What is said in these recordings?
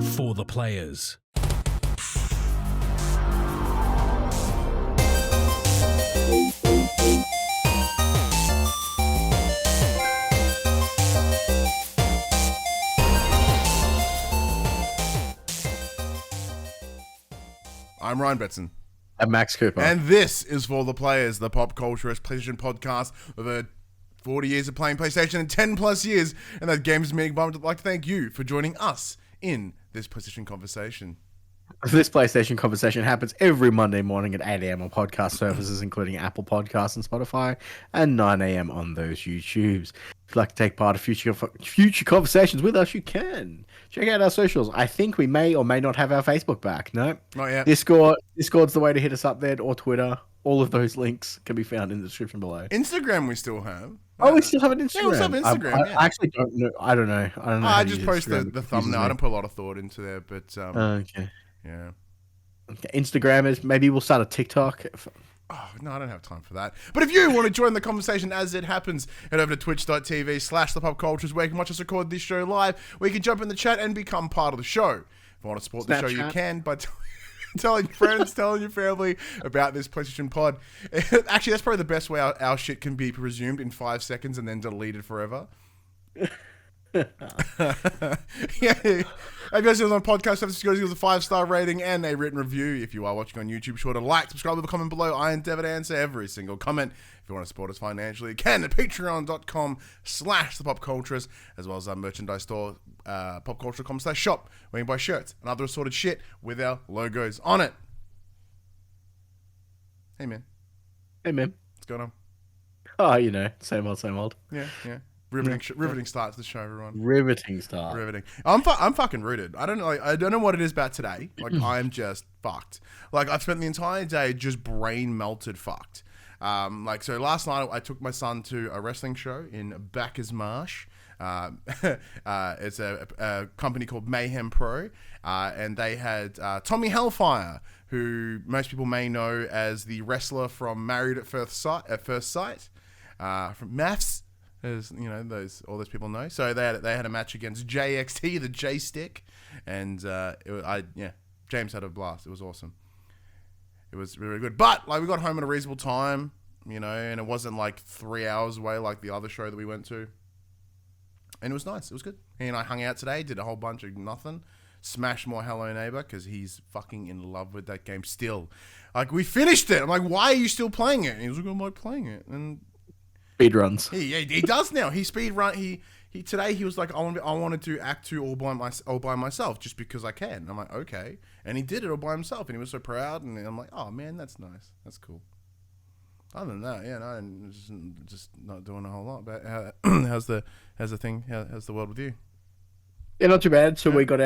For the players. I'm Ryan Betson. I'm Max Cooper. And this is For the Players, the PopCulturists PlayStation Podcast. Over 40 years of playing PlayStation and 10 plus years and that games meeting. But I'd like to thank you for joining us in this PlayStation conversation. This PlayStation conversation happens every Monday morning at 8 a.m. on podcast services, including Apple Podcasts and Spotify, and 9 a.m. on those YouTubes. If you'd like to take part of future conversations with us, you can. Check out our socials. I think we may or may not have our Facebook back. No? Not yet. Discord's the way to hit us up there, or Twitter. All of those links can be found in the description below. Instagram we still have. Oh, we still have an Instagram. Yeah, we still have Instagram, I actually don't know. I don't know. I just post the thumbnail. I don't put a lot of thought into there, but okay. Yeah. Okay. Instagram is, maybe we'll start a TikTok. Oh, no, I don't have time for that. But if you want to join the conversation as it happens, head over to twitch.tv/thepopcultures, where you can watch us record this show live, where you can jump in the chat and become part of the show. If you want to support the show, you can by telling your friends, telling your family about this PlayStation pod. Actually, that's probably the best way our shit can be presumed in 5 seconds and then deleted forever. Yeah. If you're on podcast service, give us a 5-star rating and a written review. If you are watching on YouTube, sure to like, subscribe, leave a comment below. I endeavor to answer every single comment. If you want to support us financially, you can at patreon.com/thepopculturists, as well as our merchandise store, popculture.com/shop, where you can buy shirts and other assorted shit with our logos on it. Hey, man. What's going on? Oh, same old. Yeah. Riveting start to the show, everyone. Riveting start. Riveting. I'm fucking rooted. I don't know what it is about today. Like, I'm just fucked. Like, I've spent the entire day just brain melted fucked. So last night I took my son to a wrestling show in Bacchus Marsh. It's a company called Mayhem Pro, and they had Tommy Hellfire, who most people may know as the wrestler from Married at First Sight, from Maths. As all those people know. So they had a match against JXT, the J Stick, and James had a blast. It was awesome. It was really good. But we got home at a reasonable time, and it wasn't like 3 hours away like the other show that we went to. And it was nice. It was good. He and I hung out today, did a whole bunch of nothing. Smashed more Hello Neighbor because he's fucking in love with that game still. Like, we finished it. I'm like, why are you still playing it? And he was like, I'm like playing it. And speed runs. He does now. He speed run. He today he was like, I wanted to act 2 all by myself just because I can. I'm like, okay, and he did it all by himself, and he was so proud. And I'm like, oh man, that's nice. That's cool. Other than that, just not doing a whole lot. But how's the world with you? Yeah, not too bad. So we got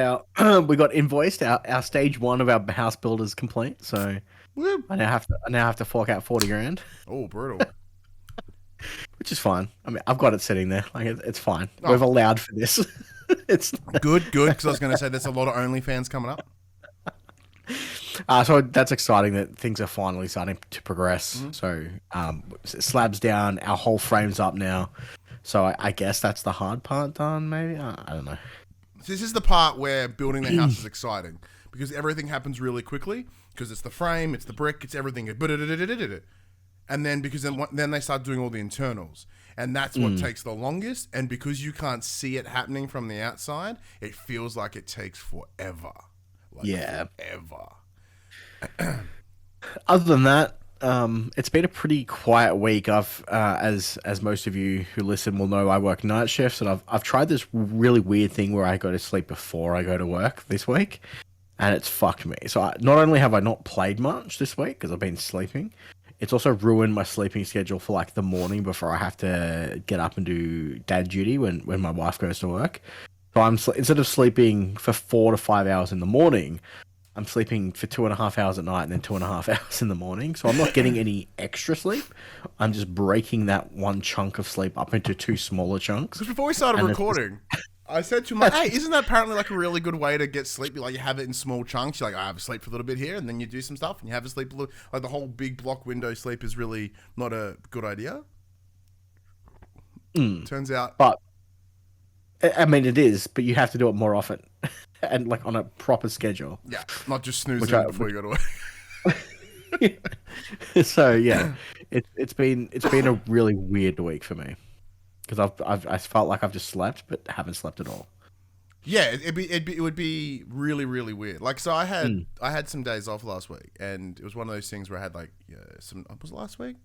invoiced our stage 1 of our house builders complete. So Whoop. I now have to fork out 40 grand. Oh, brutal. Which is fine. I mean, I've got it sitting there. Like, it's fine. Oh. We've allowed for this. It's good. Because I was going to say there's a lot of OnlyFans coming up. So that's exciting that things are finally starting to progress. Mm-hmm. So slabs down, our whole frame's up now. So I guess that's the hard part done. Maybe I don't know. This is the part where building the house is exciting because everything happens really quickly because it's the frame, it's the brick, it's everything. And then then they start doing all the internals, and that's what takes the longest. And because you can't see it happening from the outside, it feels like it takes forever. Forever. Other than that, it's been a pretty quiet week. I've, as most of you who listen will know, I work night shifts, and I've tried this really weird thing where I go to sleep before I go to work this week, and it's fucked me. So not only have I not played much this week because I've been sleeping, it's also ruined my sleeping schedule for like the morning before I have to get up and do dad duty when my wife goes to work. So instead of sleeping for 4 to 5 hours in the morning, I'm sleeping for 2.5 hours at night and then 2.5 hours in the morning. So I'm not getting any extra sleep. I'm just breaking that one chunk of sleep up into 2 smaller chunks. Because before we started recording, I said to him, like, hey, isn't that apparently like a really good way to get sleep? Like, you have it in small chunks. You're like, I have a sleep for a little bit here, and then you do some stuff, and you have a sleep a little. Like, the whole big block window sleep is really not a good idea. Turns out. But I mean, it is, but you have to do it more often, and like on a proper schedule. Yeah, not just snoozing before you go to work. So yeah, it's been a really weird week for me because I felt like I've just slept but haven't slept at all. Yeah, it would be really, really weird. Like, so I had some days off last week, and it was one of those things where I had like was it last week?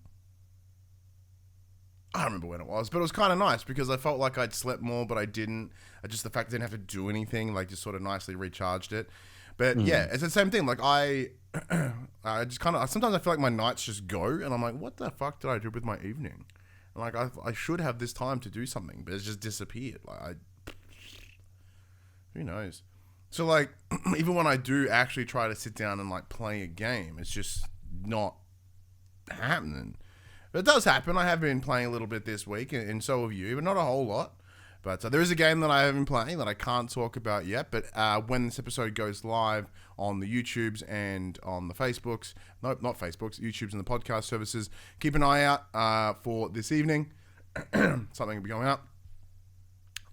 I don't remember when it was, but it was kind of nice because I felt like I'd slept more, but I didn't. Just the fact I didn't have to do anything, like, just sort of nicely recharged it. But yeah, it's the same thing. Like I just kind of sometimes I feel like my nights just go, and I'm like, what the fuck did I do with my evening? And like I should have this time to do something, but it's just disappeared. Like who knows? So like even when I do actually try to sit down and like play a game, it's just not happening. But it does happen. I have been playing a little bit this week, and so have you, but not a whole lot. But there is a game that I have been playing that I can't talk about yet. But when this episode goes live on the YouTubes and on the Facebooks, nope, not Facebooks, YouTubes and the podcast services, keep an eye out for this evening. Something will be going out.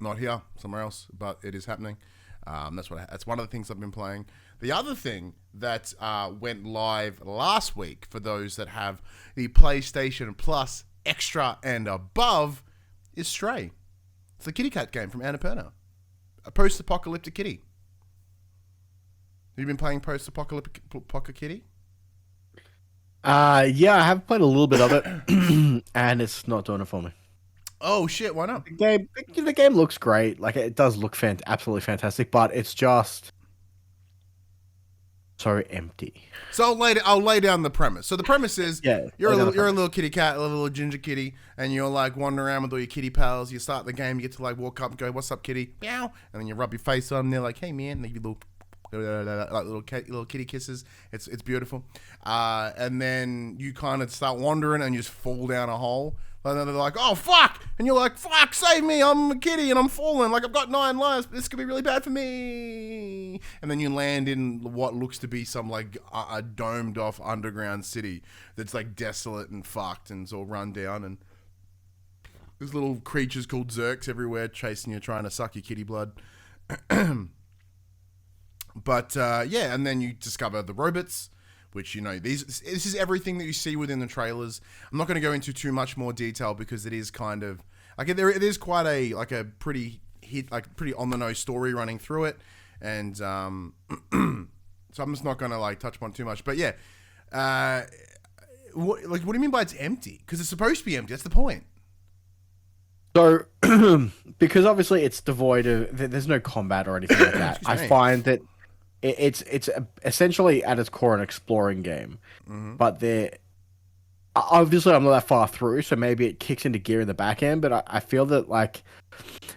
Not here, somewhere else, but it is happening. That's one of the things I've been playing. The other thing that went live last week for those that have the PlayStation Plus Extra and above is Stray. It's a kitty cat game from Annapurna. A post-apocalyptic kitty. Have you been playing post-apocalyptic kitty? Yeah, I have played a little bit of it, and it's not doing it for me. Oh shit! Why not? The game looks great. Like it does look absolutely fantastic, but it's just so empty. So I'll lay down the premise. So the premise is you're a little kitty cat, a little ginger kitty, and you're like wandering around with all your kitty pals. You start the game, you get to like walk up and go, "What's up, kitty?" Meow, and then you rub your face on them. They're like, "Hey man," they give you little kitty kisses. It's beautiful. And then you kind of start wandering and you just fall down a hole. And then they're like, "Oh fuck!" And you're like, "Fuck, save me! I'm a kitty and I'm falling. Like I've got 9 lives. This could be really bad for me." And then you land in what looks to be some like a domed off underground city that's like desolate and fucked and it's all run down, and there's little creatures called Zerks everywhere chasing you, trying to suck your kitty blood. But yeah, and then you discover the robots, which, you know, this is everything that you see within the trailers. I'm not going to go into too much more detail because it is kind of like it is quite a pretty on the nose story running through it, and so I'm just not going to like touch upon too much. But yeah, what do you mean by it's empty? Because it's supposed to be empty. That's the point. So, because obviously it's devoid of, there's no combat or anything like that. I find that it's essentially at its core an exploring game, but obviously I'm not that far through, so maybe it kicks into gear in the back end. But I feel that like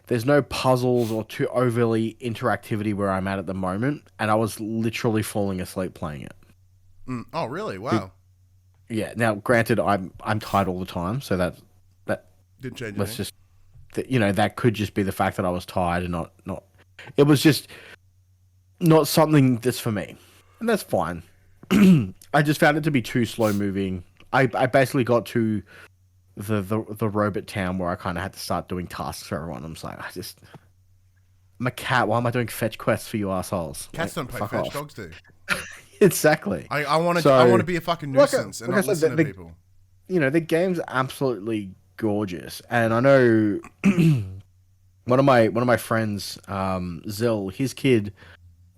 there's no puzzles or too overly interactivity where I'm at the moment, and I was literally falling asleep playing it. Oh, really? Wow. Yeah. Now, granted, I'm tired all the time, so that didn't change. Let's just, you know, that could just be the fact that I was tired and not. It was just not something that's for me, and that's fine. I just found it to be too slow moving. I basically got to the robot town where I kind of had to start doing tasks for everyone. I'm just like, I'm a cat. Why am I doing fetch quests for you assholes? Cats don't play fetch, dogs do. Exactly. I want to be a fucking nuisance and not listen to people. You know, the game's absolutely gorgeous, and I know one of my friends, Zill, his kid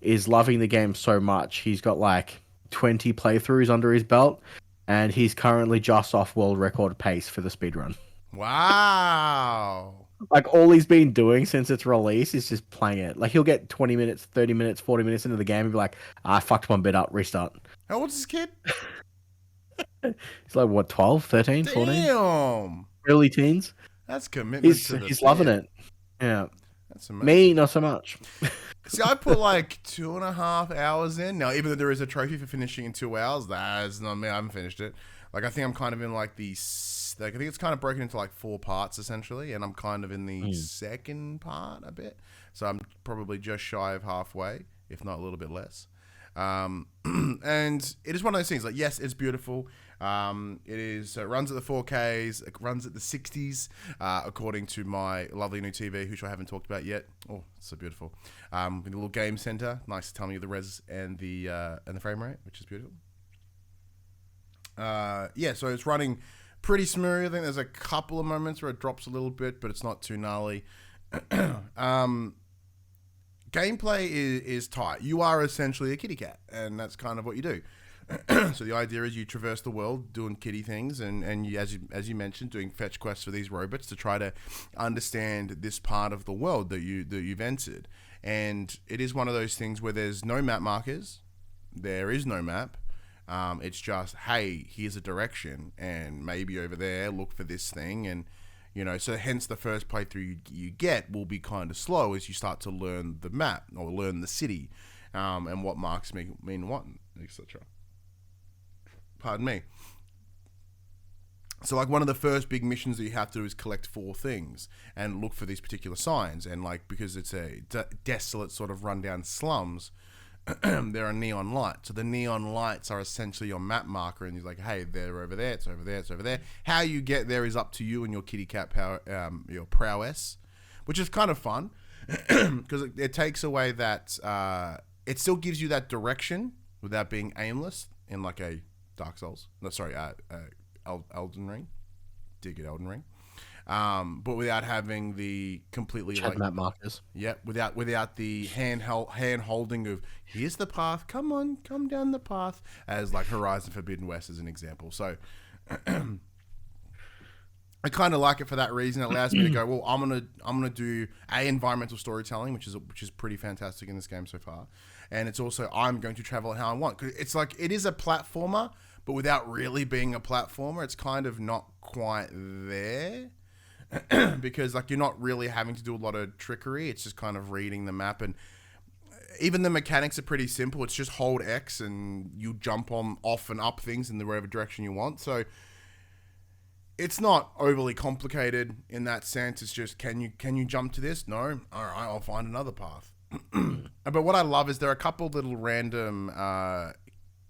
is loving the game so much. He's got like 20 playthroughs under his belt, and he's currently just off world record pace for the speedrun. Wow. Like, all he's been doing since its release is just playing it. Like, he'll get 20 minutes, 30 minutes, 40 minutes into the game and be like, I fucked one bit up, restart. How old's this kid? He's like, what, 12, 13, 14? Damn. Early teens. That's commitment. He's loving it. Yeah. That's amazing. Me, not so much. See, I put like 2.5 hours in. Now, even though there is a trophy for finishing in 2 hours, that's not me. I haven't finished it. Like, I think I'm kind of in like I think it's kind of broken into like 4 parts essentially, and I'm kind of in the second part a bit. So I'm probably just shy of halfway, if not a little bit less. And it is one of those things. Like, yes, it's beautiful. It runs at the 4Ks. It runs at the 60s, according to my lovely new TV, which I haven't talked about yet. Oh, it's so beautiful. With a little game center, nice to tell me the res and the frame rate, which is beautiful. Yeah, so it's running pretty smooth. I think there's a couple of moments where it drops a little bit, but it's not too gnarly. Gameplay is tight. You are essentially a kitty cat, and that's kind of what you do. So the idea is you traverse the world doing kitty things, and you, as you mentioned, doing fetch quests for these robots to try to understand this part of the world that you've entered. And it is one of those things where there's no map markers. There is no map. It's just, hey, here's a direction, and maybe over there, look for this thing, and so hence the first playthrough you get will be kind of slow as you start to learn the map or learn the city, and what marks mean what, etc. Pardon me. So like one of the first big missions that you have to do is collect 4 things and look for these particular signs, and like because it's a desolate sort of rundown slums. There are neon lights. So the neon lights are essentially your map marker, and you're like, hey, they're over there, it's over there, it's over there. How you get there is up to you and your kitty cat power, your prowess, which is kind of fun because it takes away that, it still gives you that direction without being aimless in like a Dark Souls. No, sorry, Elden Ring. Dig it, Elden Ring. But without having the completely like map markers. Yeah, without the hand holding of here's the path, come down the path, as like Horizon Forbidden West as an example. So I kind of like it for that reason. It allows me to go, well, I'm gonna do environmental storytelling, which is pretty fantastic in this game so far, and it's also I'm going to travel how I want. 'Cause it's like it is a platformer, but without really being a platformer, it's kind of not quite there. Because like you're not really having to do a lot of trickery. It's just kind of reading the map, and even the mechanics are pretty simple. It's just hold X and you jump on off and up things in the whatever direction you want. So it's not overly complicated in that sense. It's just can you jump to this? No. All right, I'll find another path. But what I love is there are a couple little random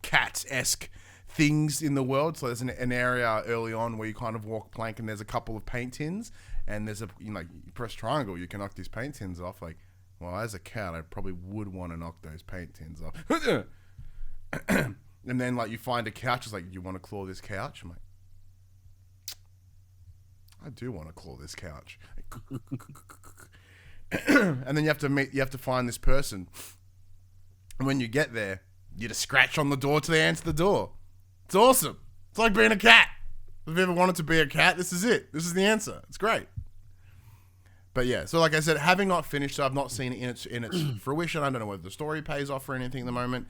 cat-esque things in the world. So there's an area early on where you kind of walk plank, and there's a couple of paint tins, and there's you press triangle, you can knock these paint tins off. Like, well, as a cat, I probably would want to knock those paint tins off. And then like you find a couch, it's like, you want to claw this couch? I'm like, I do want to claw this couch. And then you have to find this person, and when you get there, you just scratch on the door till they answer the door. It's awesome. It's like being a cat. If you ever wanted to be a cat, this is it. This is the answer. It's great. But yeah, so like I said, having not finished, I've not seen it in its fruition. I don't know whether the story pays off or anything at the moment.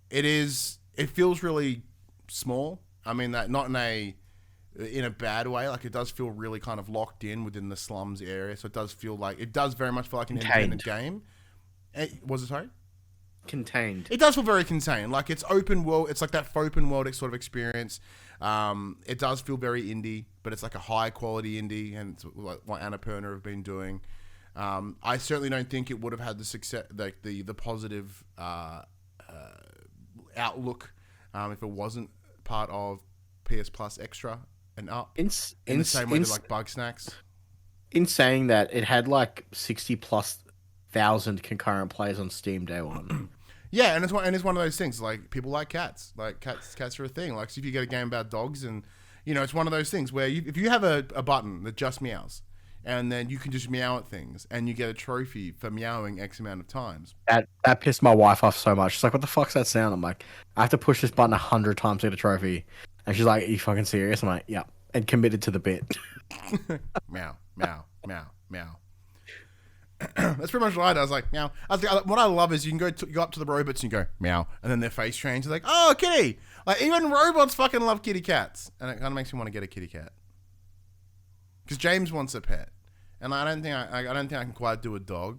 It feels really small. I mean that not in a bad way. Like it does feel really kind of locked in within the slums area. So it does very much feel like an independent game. Was it sorry? Contained. It does feel very contained. Like it's open world. It's like that open world sort of experience. It does feel very indie, but it's like a high quality indie, and it's like what Annapurna have been doing. I certainly don't think it would have had the success, like the positive outlook, if it wasn't part of PS Plus Extra and up. In the same way that like Bug Snacks. In saying that, it had like 60,000+ concurrent plays on Steam day one. Yeah, and it's one of those things. Like people like cats. Like cats are a thing. Like so if you get a game about dogs, and it's one of those things where if you have a button that just meows, and then you can just meow at things, and you get a trophy for meowing X amount of times. That pissed my wife off so much. She's like, "What the fuck's that sound?" I'm like, "I have to push this button 100 times to get a trophy," and she's like, "Are you fucking serious?" I'm like, "Yeah," and committed to the bit. Meow, meow, meow, meow. That's pretty much what I did. I was like, meow. What I love is you can go up to the robots and you go, meow. And then their face changes. Like, oh, kitty. Like, even robots fucking love kitty cats. And it kind of makes me want to get a kitty cat. Because James wants a pet. And I don't think I can quite do a dog.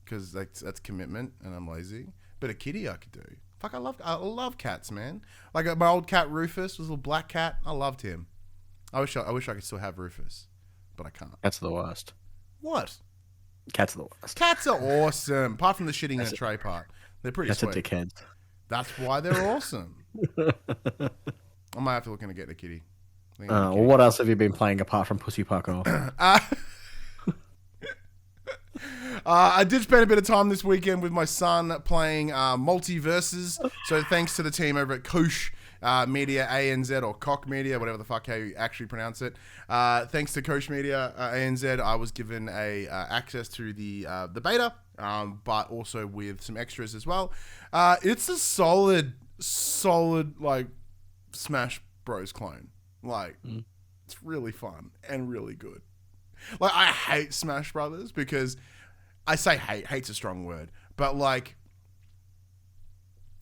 Because that's commitment and I'm lazy. But a kitty I could do. Fuck, I love cats, man. Like my old cat Rufus was a little black cat. I loved him. I wish I could still have Rufus. But I can't. Cats are the worst. What? Cats are the worst. Cats are awesome, apart from the shitting in a tray part. They're pretty That's sweet. a dickhead. That's why they're awesome. I might have to look into getting a kitty. Well, what else have you been playing apart from Pussy Park Off? I did spend a bit of time this weekend with my son playing Multiverses. So thanks to the team over at Koch Media ANZ, or Koch Media, whatever the fuck how you actually pronounce it. Thanks to Koch Media ANZ, I was given access to the beta, but also with some extras as well. It's a solid like Smash Bros clone. Like it's really fun and really good. Like, I hate Smash Brothers because I say hate's a strong word, but like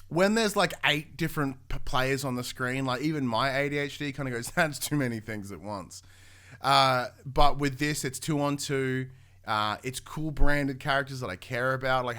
when there's like 8 different players on the screen, like even my ADHD kind of goes, that's too many things at once. But with this, it's 2-on-2. It's cool branded characters that I care about. Like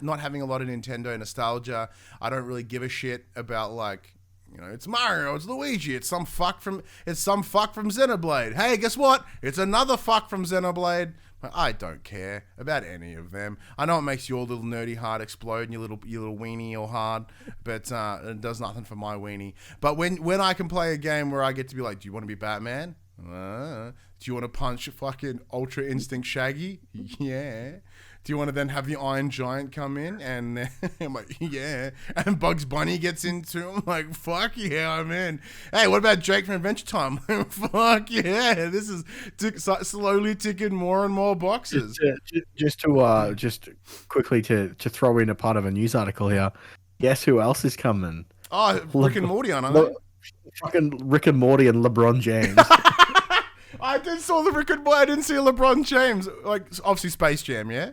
not having a lot of Nintendo nostalgia. I don't really give a shit about like, you know, it's Mario, it's Luigi, it's some fuck from Xenoblade. Hey, guess what? It's another fuck from Xenoblade. I don't care about any of them. I know it makes your little nerdy heart explode and your little weenie all hard, but it does nothing for my weenie. But when I can play a game where I get to be like, do you want to be Batman? Do you want to punch fucking Ultra Instinct Shaggy? Yeah. Do you want to then have the Iron Giant come in? And I'm like, yeah. And Bugs Bunny gets into him. Like, fuck yeah, I'm in. Hey, what about Jake from Adventure Time? Fuck yeah. This is slowly ticking more and more boxes. Just quickly to throw in a part of a news article here. Guess who else is coming? Oh, Rick and Morty, aren't they? Fucking Rick and Morty and LeBron James. I did saw the Rick and Morty. I didn't see LeBron James. Like, obviously Space Jam, yeah?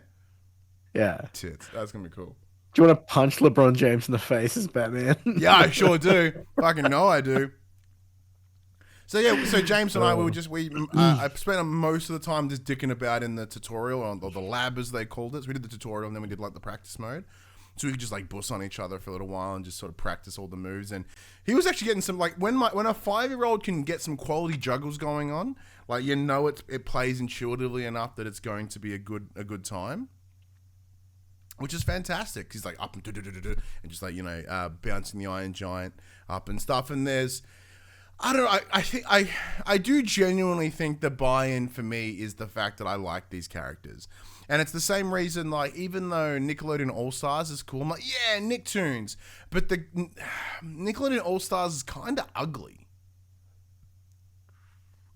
Yeah. Tits. That's going to be cool. Do you want to punch LeBron James in the face as Batman? Yeah, I sure do. Fucking know I do. So yeah, so James and I, I spent most of the time just dicking about in the tutorial, or the lab as they called it. So we did the tutorial and then we did like the practice mode. So we could just like bust on each other for a little while and just sort of practice all the moves. And he was actually getting some, like, when a 5-year-old can get some quality juggles going on, like, you know, it plays intuitively enough that it's going to be a good time. Which is fantastic. He's like up and just like, you know, bouncing the Iron Giant up and stuff. And there's, I don't know, I think I do genuinely think the buy-in for me is the fact that I like these characters. And it's the same reason, like, even though Nickelodeon All-Stars is cool, I'm like, yeah, Nicktoons. But the Nickelodeon All-Stars is kind of ugly.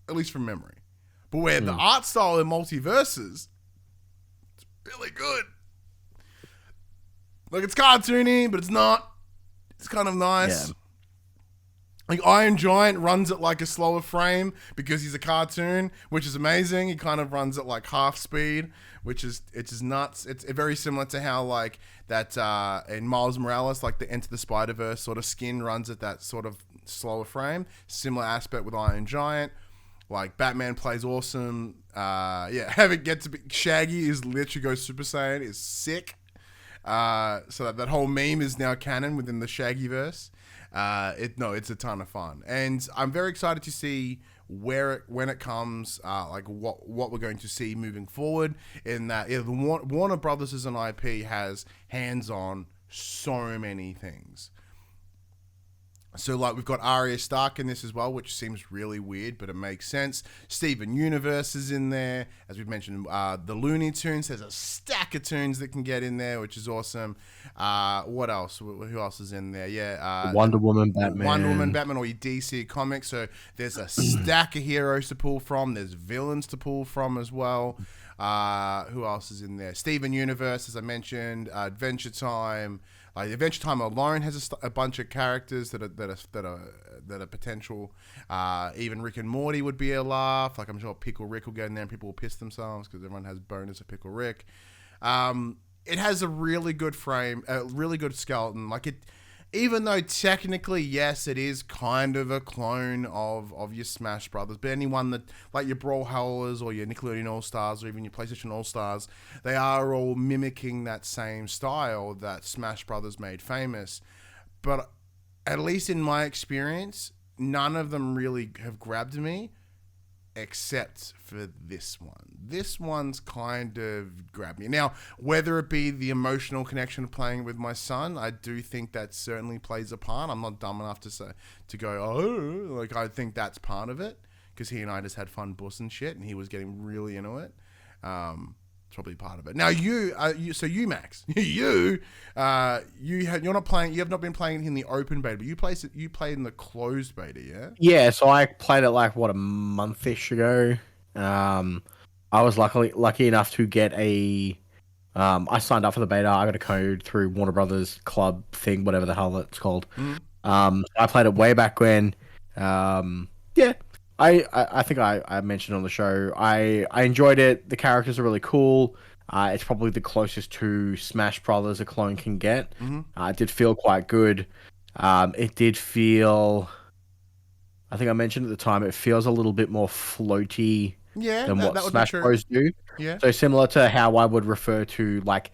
At least from memory. But where the art style in Multiverses, it's really good. Like, it's cartoony, but it's not. It's kind of nice. Yeah. Like, Iron Giant runs at, like, a slower frame because he's a cartoon, which is amazing. He kind of runs at, like, half speed, which is nuts. It's very similar to how, like, that in Miles Morales, like, the Enter the Spider-Verse sort of skin runs at that sort of slower frame. Similar aspect with Iron Giant. Like, Batman plays awesome. Having get to be Shaggy is literally goes Super Saiyan is sick. So that whole meme is now canon within the Shaggyverse. It's a ton of fun, and I'm very excited to see when it comes, like what we're going to see moving forward. In that, the Warner Brothers as an IP has hands on so many things. So, like, we've got Arya Stark in this as well, which seems really weird, but it makes sense. Steven Universe is in there. As we've mentioned, the Looney Tunes. There's a stack of tunes that can get in there, which is awesome. What else? Who else is in there? Yeah. Wonder Woman, Batman, or your DC Comics. So there's a stack of heroes to pull from. There's villains to pull from as well. Who else is in there? Steven Universe, as I mentioned. Adventure Time. Like, Adventure Time alone has a bunch of characters that are potential. Even Rick and Morty would be a laugh. Like, I'm sure Pickle Rick will get in there and people will piss themselves because everyone has bonus of Pickle Rick. It has a really good frame, a really good skeleton. Like, it, even though technically, yes, it is kind of a clone of your Smash Brothers, but anyone that, like your Brawlhallas or your Nickelodeon All-Stars or even your PlayStation All-Stars, they are all mimicking that same style that Smash Brothers made famous. But at least in my experience, none of them really have grabbed me. except for this one. This one's kind of grabbed me. Now, whether it be the emotional connection of playing with my son, I do think that certainly plays a part. I'm not dumb enough to go, oh, like I think that's part of it, because he and I just had fun bussing shit, and he was getting really into it. It's probably part of it. Now you Max, you're not playing. You have not been playing it in the open beta, but you played in the closed beta, yeah? Yeah, so I played it like a month-ish ago. I was lucky enough to get a. I signed up for the beta. I got a code through Warner Brothers Club thing, whatever the hell it's called. I played it way back when. Yeah, I think I mentioned on the show. I enjoyed it. The characters are really cool. It's probably the closest to Smash Brothers a clone can get. It did feel quite good. It did feel. I think I mentioned at the time, it feels a little bit more floaty than what Smash Bros do. Yeah. So similar to how I would refer to like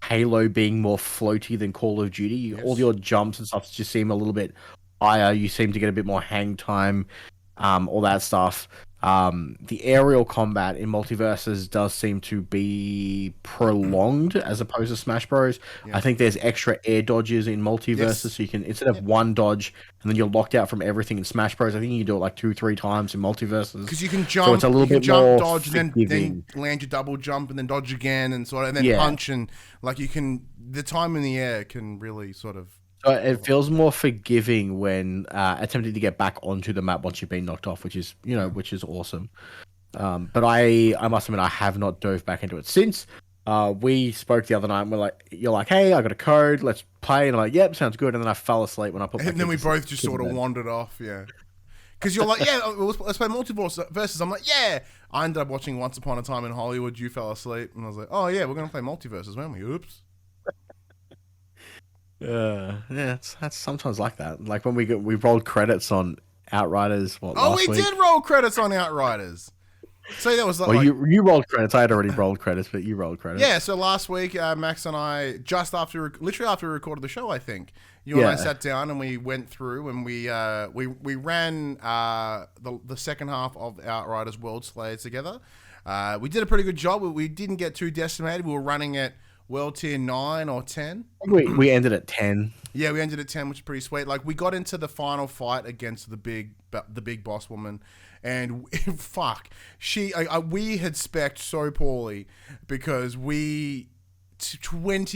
Halo being more floaty than Call of Duty. Yes. All your jumps and stuff just seem a little bit higher. You seem to get a bit more hang time, all that stuff. The aerial combat in Multiverses does seem to be prolonged as opposed to Smash Bros. Yeah. I think there's extra air dodges in Multiverses, so you can, instead of one dodge and then you're locked out from everything in Smash Bros, I think you can do it like 2-3 times in Multiverses. Because you can jump, so it's a little bit more dodge, then land your double jump, and then dodge again, and sort of, and then punch, and like you can, the time in the air can really sort of. So it feels more forgiving when attempting to get back onto the map once you've been knocked off, which is awesome. But I must admit, I have not dove back into it since. We spoke the other night, and you're like, hey, I got a code, let's play, and I'm like, yep, sounds good. And then I fell asleep when I put. And then we both just sort of wandered off, yeah. Because you're like, yeah, let's play Multiverses. I'm like, yeah. I ended up watching Once Upon a Time in Hollywood. You fell asleep, and I was like, oh yeah, we're gonna play Multiverses, weren't we? Oops. Yeah, that's sometimes like that. Like when we rolled credits on Outriders. We did roll credits on Outriders. So that was like, well, you rolled credits. I had already rolled credits, but you rolled credits. Yeah. So last week, Max and I, literally after we recorded the show, I think you and I sat down and we went through and we ran the second half of Outriders World Slayer together. We did a pretty good job. We didn't get too decimated. We were running at World Tier 9 or 10. We ended at 10. Yeah, we ended at 10, which is pretty sweet. Like, we got into the final fight against the big boss woman, and fuck, we had spec'd so poorly because 20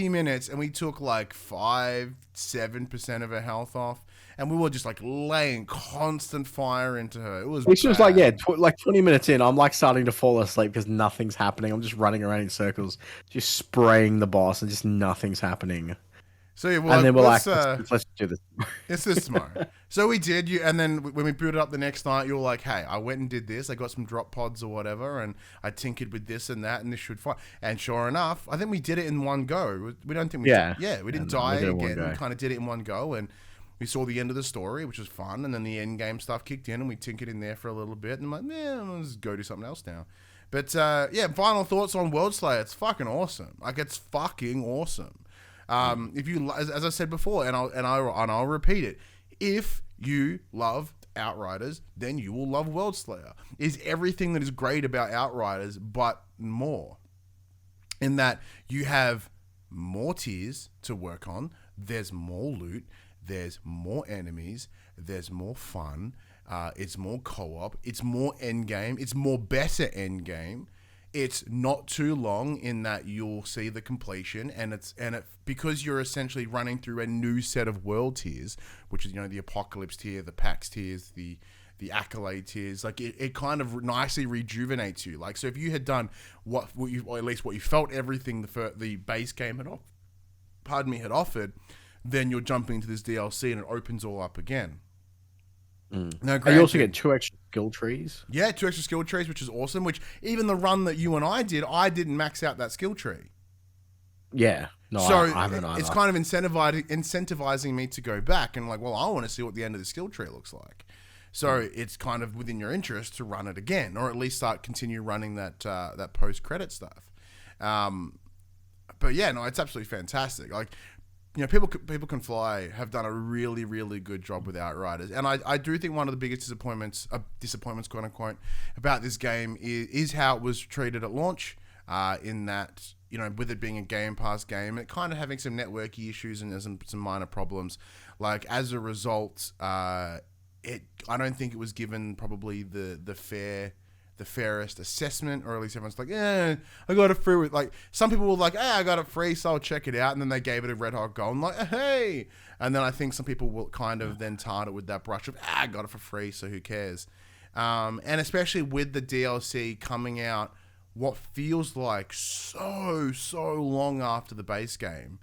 minutes and we took like 5-7% of her health off, and we were just like laying constant fire into her. It was Which was like, like 20 minutes in, I'm like starting to fall asleep because nothing's happening. I'm just running around in circles, just spraying the boss, and just nothing's happening. So yeah, and then we're let's do this. It's this tomorrow. So we did, and then when we booted up the next night, you were like, hey, I went and did this. I got some drop pods or whatever, and I tinkered with this and that, and this should fine. And sure enough, I think we did it in one go. We don't think we we didn't die again. We kind of did it in one go, and we saw the end of the story, which was fun, and then the end game stuff kicked in, and we tinkered in there for a little bit, and I'm like, let's go do something else now. But final thoughts on World Slayer. It's fucking awesome. Like, it's fucking awesome. If you, as I said before, and I'll repeat it, if you love Outriders, then you will love World Slayer. Is everything that is great about Outriders, but more. In that you have more tiers to work on. There's more loot. There's more enemies. There's more fun. It's more co-op. It's more endgame. It's more better endgame. It's not too long in that you'll see the completion, and because you're essentially running through a new set of world tiers, which is the Apocalypse tier, the PAX tiers, the Accolade tiers. Like it kind of nicely rejuvenates you. Like, so if you had done or at least what you felt everything the base game had offered, then you're jumping into this DLC and it opens all up again. Now, you also get 2 extra skill trees. Yeah, 2 extra skill trees, which is awesome. Which even the run that you and I didn't max out that skill tree. Yeah, no, so I haven't either. It's kind of incentivizing me to go back and like, well, I want to see what the end of the skill tree looks like. So it's kind of within your interest to run it again, or at least continue running that post credit stuff. But yeah, no, it's absolutely fantastic. Like, People Can Fly have done a really, really good job with Outriders, and I do think one of the biggest disappointments, quote unquote, about this game is how it was treated at launch. In that, with it being a Game Pass game, it kind of having some networky issues and some minor problems. Like as a result, I don't think it was given probably the fairest assessment, or at least everyone's like, I got it free. Like some people were like, hey, I got it free, so I'll check it out, and then they gave it a red hot go, and like, hey, and then I think some people will kind of then tar it with that brush of, I got it for free, so who cares? And especially with the DLC coming out, what feels like so long after the base game,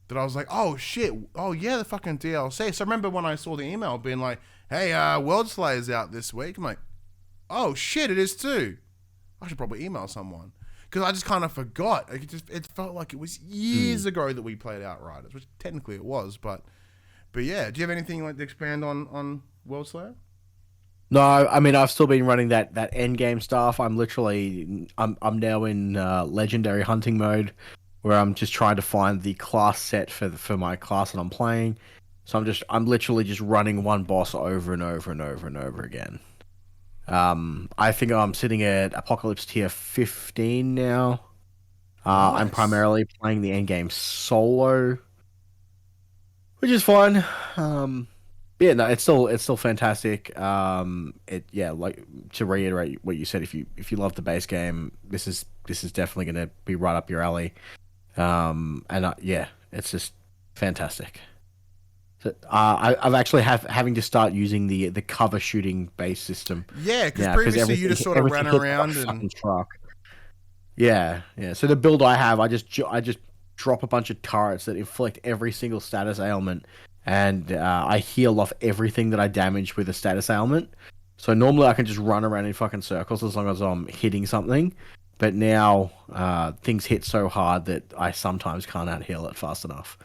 that I was like, oh shit, oh yeah, the fucking DLC. So I remember when I saw the email being like, hey, World Slayer's out this week. I'm like, oh shit, it is too. I should probably email someone, because I just kind of forgot. It felt like it was years ago that we played Outriders, which technically it was, but yeah. Do you have anything you'd like to expand on World Slayer? No, I mean I've still been running that end game stuff. I'm now in legendary hunting mode, where I'm just trying to find the class set for my class that I'm playing. So I'm literally just running one boss over and over and over and over again. I think I'm sitting at Apocalypse tier 15 now. Nice. I'm primarily playing the end game solo, which is fun. Yeah, no, it's still fantastic. Like to reiterate what you said, if you love the base game, this is definitely going to be right up your alley. It's just fantastic. So, I've actually having to start using the cover shooting base system. Yeah, because previously you just sort of ran around and truck. Yeah. So the build I have, I just drop a bunch of turrets that inflict every single status ailment, and I heal off everything that I damage with a status ailment. So normally I can just run around in fucking circles as long as I'm hitting something. But now things hit so hard that I sometimes can't out-heal it fast enough.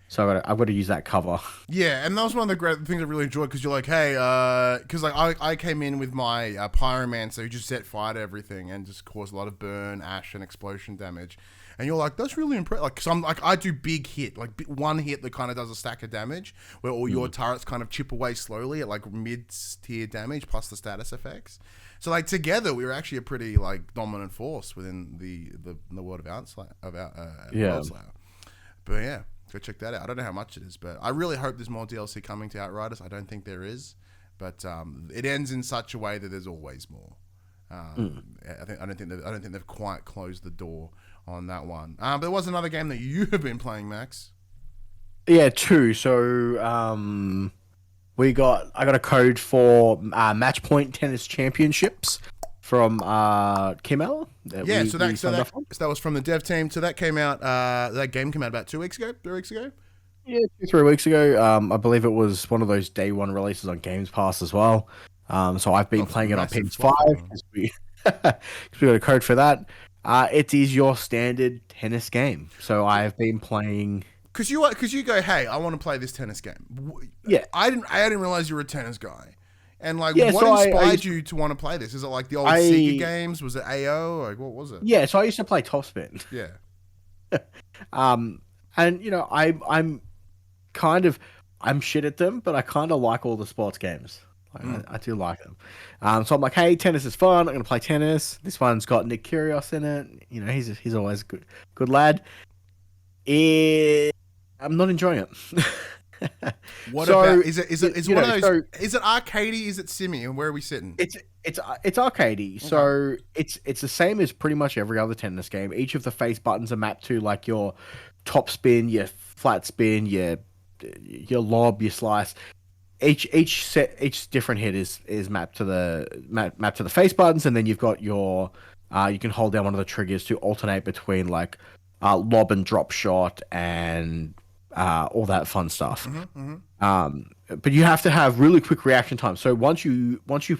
So I've got to use that cover. Yeah, and that was one of the great things I really enjoyed, because you're like, hey, because like I came in with my Pyromancer who just set fire to everything and just caused a lot of burn, ash, and explosion damage. And you're like, that's really impressive. Like, cause I'm like, I do big hit, like one hit that kind of does a stack of damage, where all your turrets kind of chip away slowly at like mid-tier damage plus the status effects. So like together, we were actually a pretty like dominant force within the world of World Slayer. But yeah. Go check that out. I don't know how much it is, but I really hope there's more DLC coming to Outriders. I don't think there is, but it ends in such a way that there's always more. I don't think they've quite closed the door on that one. But there was another game that you have been playing, Max. Yeah, two. So I got a code for Match Point Tennis Championships from Kimmel. That was from the dev team. So that came out. That game came out about 3 weeks ago. Yeah, 3 weeks ago. I believe it was one of those day one releases on Games Pass as well. So I've been playing it on PS5 because we got a code for that. It is your standard tennis game. So I have been playing. Because you go, hey, I want to play this tennis game. Yeah, I didn't realize you were a tennis guy. And like, what inspired you to want to play this? Is it like the old Sega games? Was it AO? Like, what was it? Yeah, so I used to play Topspin. Yeah. And I'm shit at them, but I kind of like all the sports games. I do like them. So I'm like, hey, tennis is fun. I'm gonna play tennis. This one's got Nick Kyrgios in it. He's always a good lad. I'm not enjoying it. Is it one of those? Is it arcadey? Is it simmy? And where are we sitting? It's arcadey. Okay. So it's the same as pretty much every other tennis game. Each of the face buttons are mapped to like your top spin, your flat spin, your lob, your slice. Each different hit is mapped to the face buttons, and then you've got your you can hold down one of the triggers to alternate between like lob and drop shot and all that fun stuff. But you have to have really quick reaction time. So once you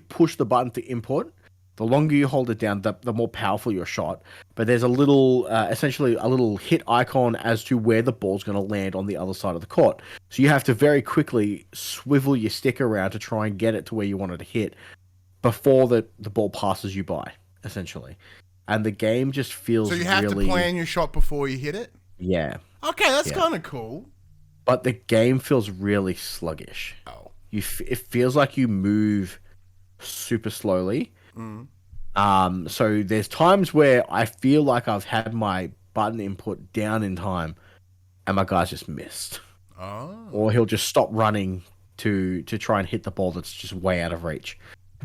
push the button to input, the longer you hold it down, the more powerful your shot. But there's a little, essentially a little hit icon as to where the ball's going to land on the other side of the court. So you have to very quickly swivel your stick around to try and get it to where you want it to hit before the ball passes you by, essentially. And the game just feels So you have to plan your shot before you hit it? Yeah. Okay, that's kind of cool. but the game feels really sluggish. Oh. It feels like you move super slowly. So there's times where I feel like I've had my button input down in time, and my guy's just missed. Oh. Or he'll just stop running to try and hit the ball that's just way out of reach.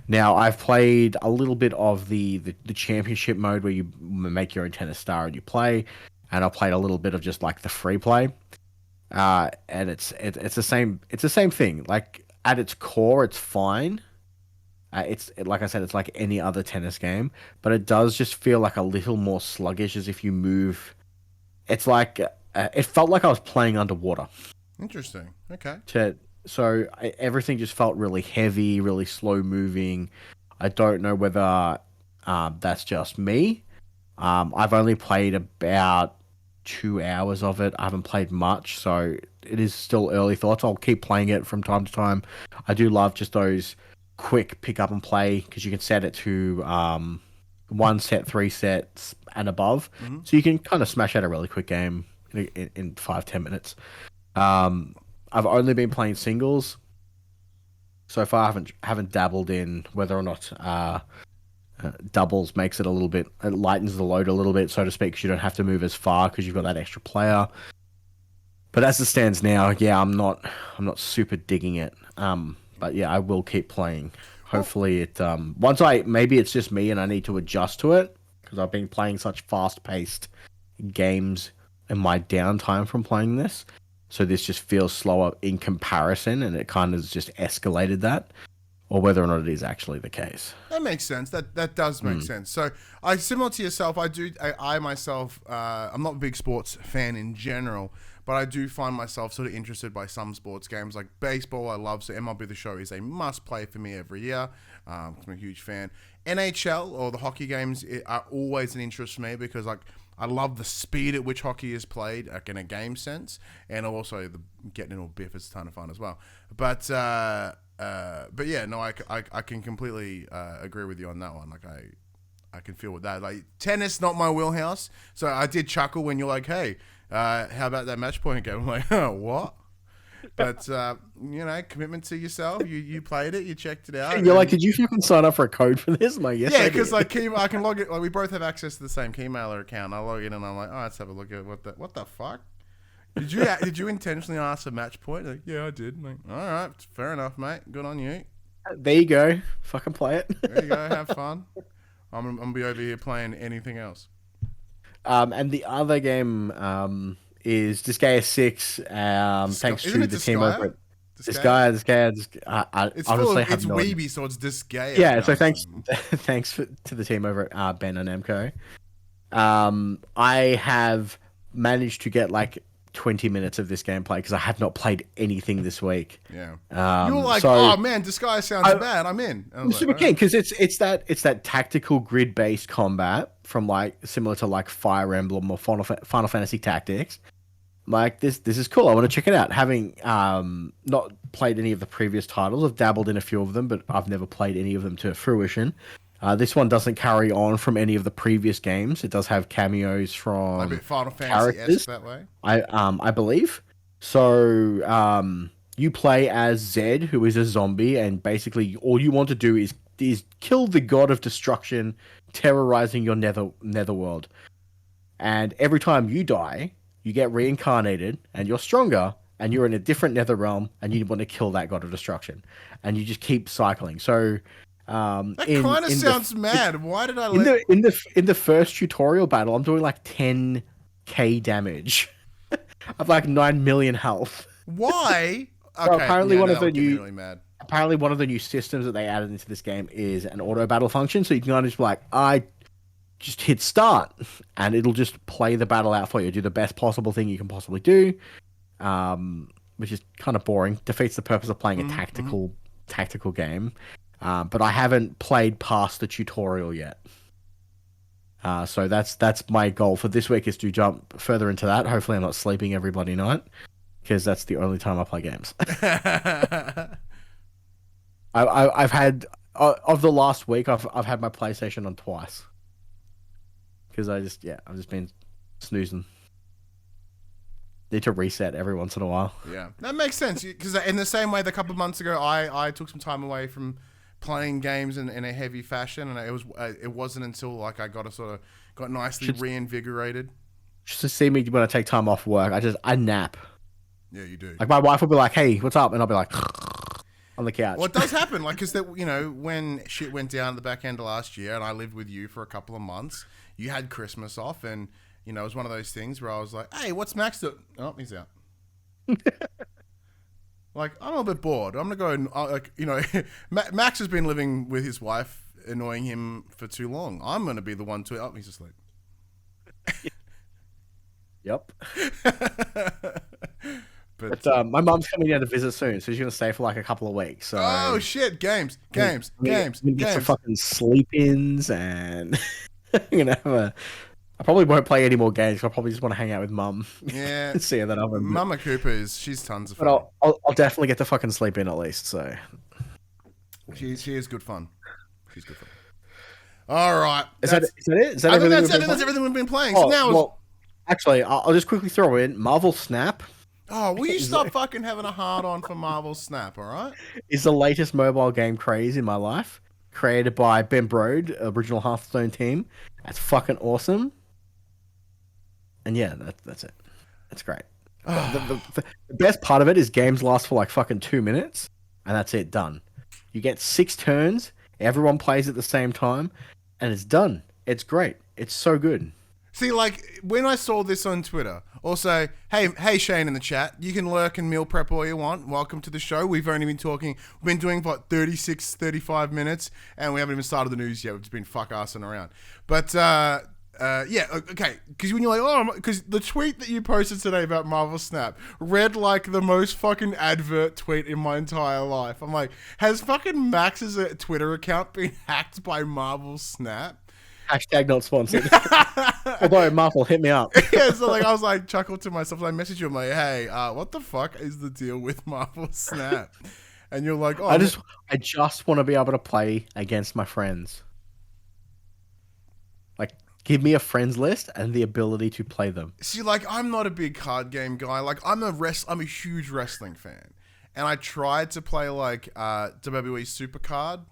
Now, I've played a little bit of the championship mode where you make your own tennis star and you play, and I've played a little bit of just like the free play, and it's the same thing. Like at its core, it's fine. Like I said, it's like any other tennis game, but it does just feel like a little more sluggish as if you move. It's like it felt like I was playing underwater. Interesting. Okay. Everything just felt really heavy, really slow moving. I don't know whether that's just me. I've only played about 2 hours of it. I haven't played much, so it is still early thoughts. I'll keep playing it from time to time. I do love just those quick pick up and play because you can set it to 1 set, 3 sets and above, so you can kind of smash out a really quick game in 5-10 minutes. I've only been playing singles so far. I haven't dabbled in whether or not doubles makes it it lightens the load a little bit, so to speak, because you don't have to move as far because you've got that extra player. But as it stands now, yeah, I'm not super digging it. But yeah, I will keep playing. Hopefully maybe it's just me and I need to adjust to it because I've been playing such fast-paced games in my downtime from playing this. So this just feels slower in comparison, and it kind of just escalated that, or whether or not it is actually the case. That makes sense. That does make sense. So similar to yourself, I myself, I'm not a big sports fan in general, but I do find myself sort of interested by some sports games like baseball. I love, so MLB The Show is a must play for me every year. I'm a huge fan. NHL or the hockey games are always an interest for me because I love the speed at which hockey is played, like in a game sense, and also the getting in a biff is a ton of fun as well. But yeah, no, I can completely agree with you on that one. Like I can feel with that. Like tennis, not my wheelhouse. So I did chuckle when you're like, hey, how about that match point game? I'm like, oh, what? But commitment to yourself. You played it. You checked it out. You're like, did you fucking sign up for a code for this? I'm like, yes, yeah, because I can log it. Like we both have access to the same Keymailer account. I log in and I'm like, oh, let's have a look at what the fuck. Did you intentionally ask a match point? Like, yeah, I did. I'm like, all right, fair enough, mate. Good on you. There you go. Fucking play it. There you go. Have fun. I'm gonna be over here playing anything else. And the other game is Disgaea 6. Thanks to the team over at Disgaea. It's honestly it's Weeby, so it's Disgaea. Yeah, so thanks to the team over at Ben and Emco. I have managed to get like 20 minutes of this gameplay because I have not played anything this week. Yeah. You were like, oh man, Disgaea sounds bad. I'm in. I'm super keen because it's that tactical grid based combat from like similar to like Fire Emblem or Final Fantasy Tactics. Like this is cool. I want to check it out. Having not played any of the previous titles, I've dabbled in a few of them, but I've never played any of them to fruition. This one doesn't carry on from any of the previous games. It does have cameos from a bit Final Fantasy-esque that way. I believe. So you play as Zed, who is a zombie, and basically all you want to do is kill the god of destruction, terrorizing your netherworld. And every time you die, you get reincarnated, and you're stronger, and you're in a different nether realm, and you want to kill that god of destruction, and you just keep cycling. So. That kind of sounds mad. Why did I in the first tutorial battle, I'm doing like 10k damage. I've like 9 million health. Why? Okay, so apparently yeah, one of the new really mad. Apparently one of the new systems that they added into this game is an auto battle function, so you can kind of just be like, I just hit start, and it'll just play the battle out for you. Do the best possible thing you can possibly do, which is kind of boring. Defeats the purpose of playing a tactical game. But I haven't played past the tutorial yet. So that's my goal for this week, is to jump further into that. Hopefully I'm not sleeping every bloody night, because that's the only time I play games. I've had of the last week, I've had my PlayStation on twice, because I've just been snoozing. Need to reset every once in a while. Yeah, that makes sense. Because in the same way, a couple of months ago, I took some time away from playing games in a heavy fashion, and it wasn't until like I got nicely reinvigorated. Just to see me when I take time off work, I nap. Yeah, you do. Like my wife will be like, "Hey, what's up?" and I'll be like, on the couch. Well, it does happen, like because when shit went down at the back end of last year, and I lived with you for a couple of months, you had Christmas off, and it was one of those things where I was like, "Hey, what's Max doing?" Oh, he's out. Like, I'm a little bit bored. I'm gonna go and Max has been living with his wife, annoying him for too long. I'm gonna be the one to. Oh, he's asleep. Yep. But my mom's coming down to visit soon, so she's gonna stay for like a couple of weeks. So oh shit, games. Get some fucking sleep-ins, and I'm gonna have I probably won't play any more games. I'll probably just want to hang out with mum. Yeah. See her that other. Mama Cooper she's tons of fun. But I'll definitely get to fucking sleep in at least. So she is good fun. She's good fun. All right. Is that it? Is that everything? That's everything we've been playing. Oh, So now well, actually, I'll just quickly throw in Marvel Snap. Oh, will you stop fucking having a hard on for Marvel Snap? All right. Is the latest mobile game craze in my life, created by Ben Brode, original Hearthstone team. That's fucking awesome. And yeah, that's it. It's great. The best part of it is games last for like fucking 2 minutes, and that's it, done. You get 6 turns, everyone plays at the same time, and it's done. It's great. It's so good. See, like, when I saw this on Twitter, also, hey Shane in the chat, you can lurk and meal prep all you want. Welcome to the show. We've been doing, 36, 35 minutes, and we haven't even started the news yet. We've just been fuck-assing around. But, yeah, okay, because when you're like, because the tweet that you posted today about Marvel Snap read like the most fucking advert tweet in my entire life. I'm like, has fucking Max's Twitter account been hacked by Marvel Snap? Hashtag not sponsored. Although Marvel, hit me up. Yeah, so like I was like chuckled to myself. I messaged you. I'm like, hey, what the fuck is the deal with Marvel Snap? And you're like, oh, I just want to be able to play against my friends. Like, give me a friends list and the ability to play them. See, like, I'm not a big card game guy. Like, I'm a huge wrestling fan, and I tried to play like WWE Supercard,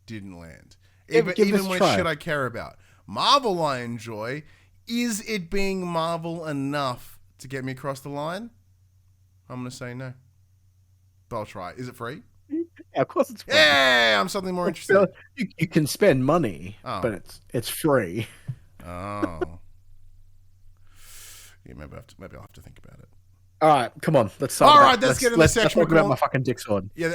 didn't land. Even when it's shit I care about. Marvel I enjoy. Is it being Marvel enough to get me across the line? I'm gonna say no. But I'll try. Is it free? Yeah, of course it's free. Yeah, I'm something more interested. You can spend money, but it's free. Oh. Yeah, maybe I'll have to think about it. All right, come on. Let's start. All right, let's get in the section. Let's talk about my fucking dick sword. Yeah,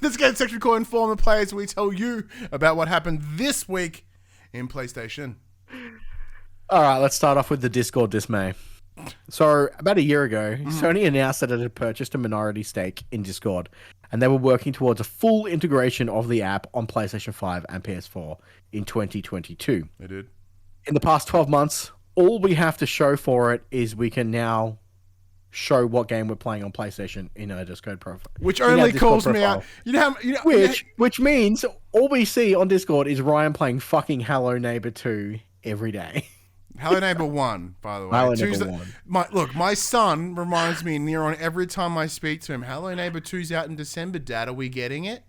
let's get in the section called Inform the Players. We tell you about what happened this week in PlayStation. All right, let's start off with the Discord dismay. So, about a year ago, Sony announced that it had purchased a minority stake in Discord, and they were working towards a full integration of the app on PlayStation 5 and PS4 in 2022. They did. In the past 12 months, all we have to show for it is we can now show what game we're playing on PlayStation in a Discord profile. Which only calls me out. Which means all we see on Discord is Ryan playing fucking Hello Neighbor 2 every day. Hello Neighbor 1, by the way. Hello Neighbor 1. My son reminds me near on every time I speak to him, Hello Neighbor 2's out in December, Dad. Are we getting it?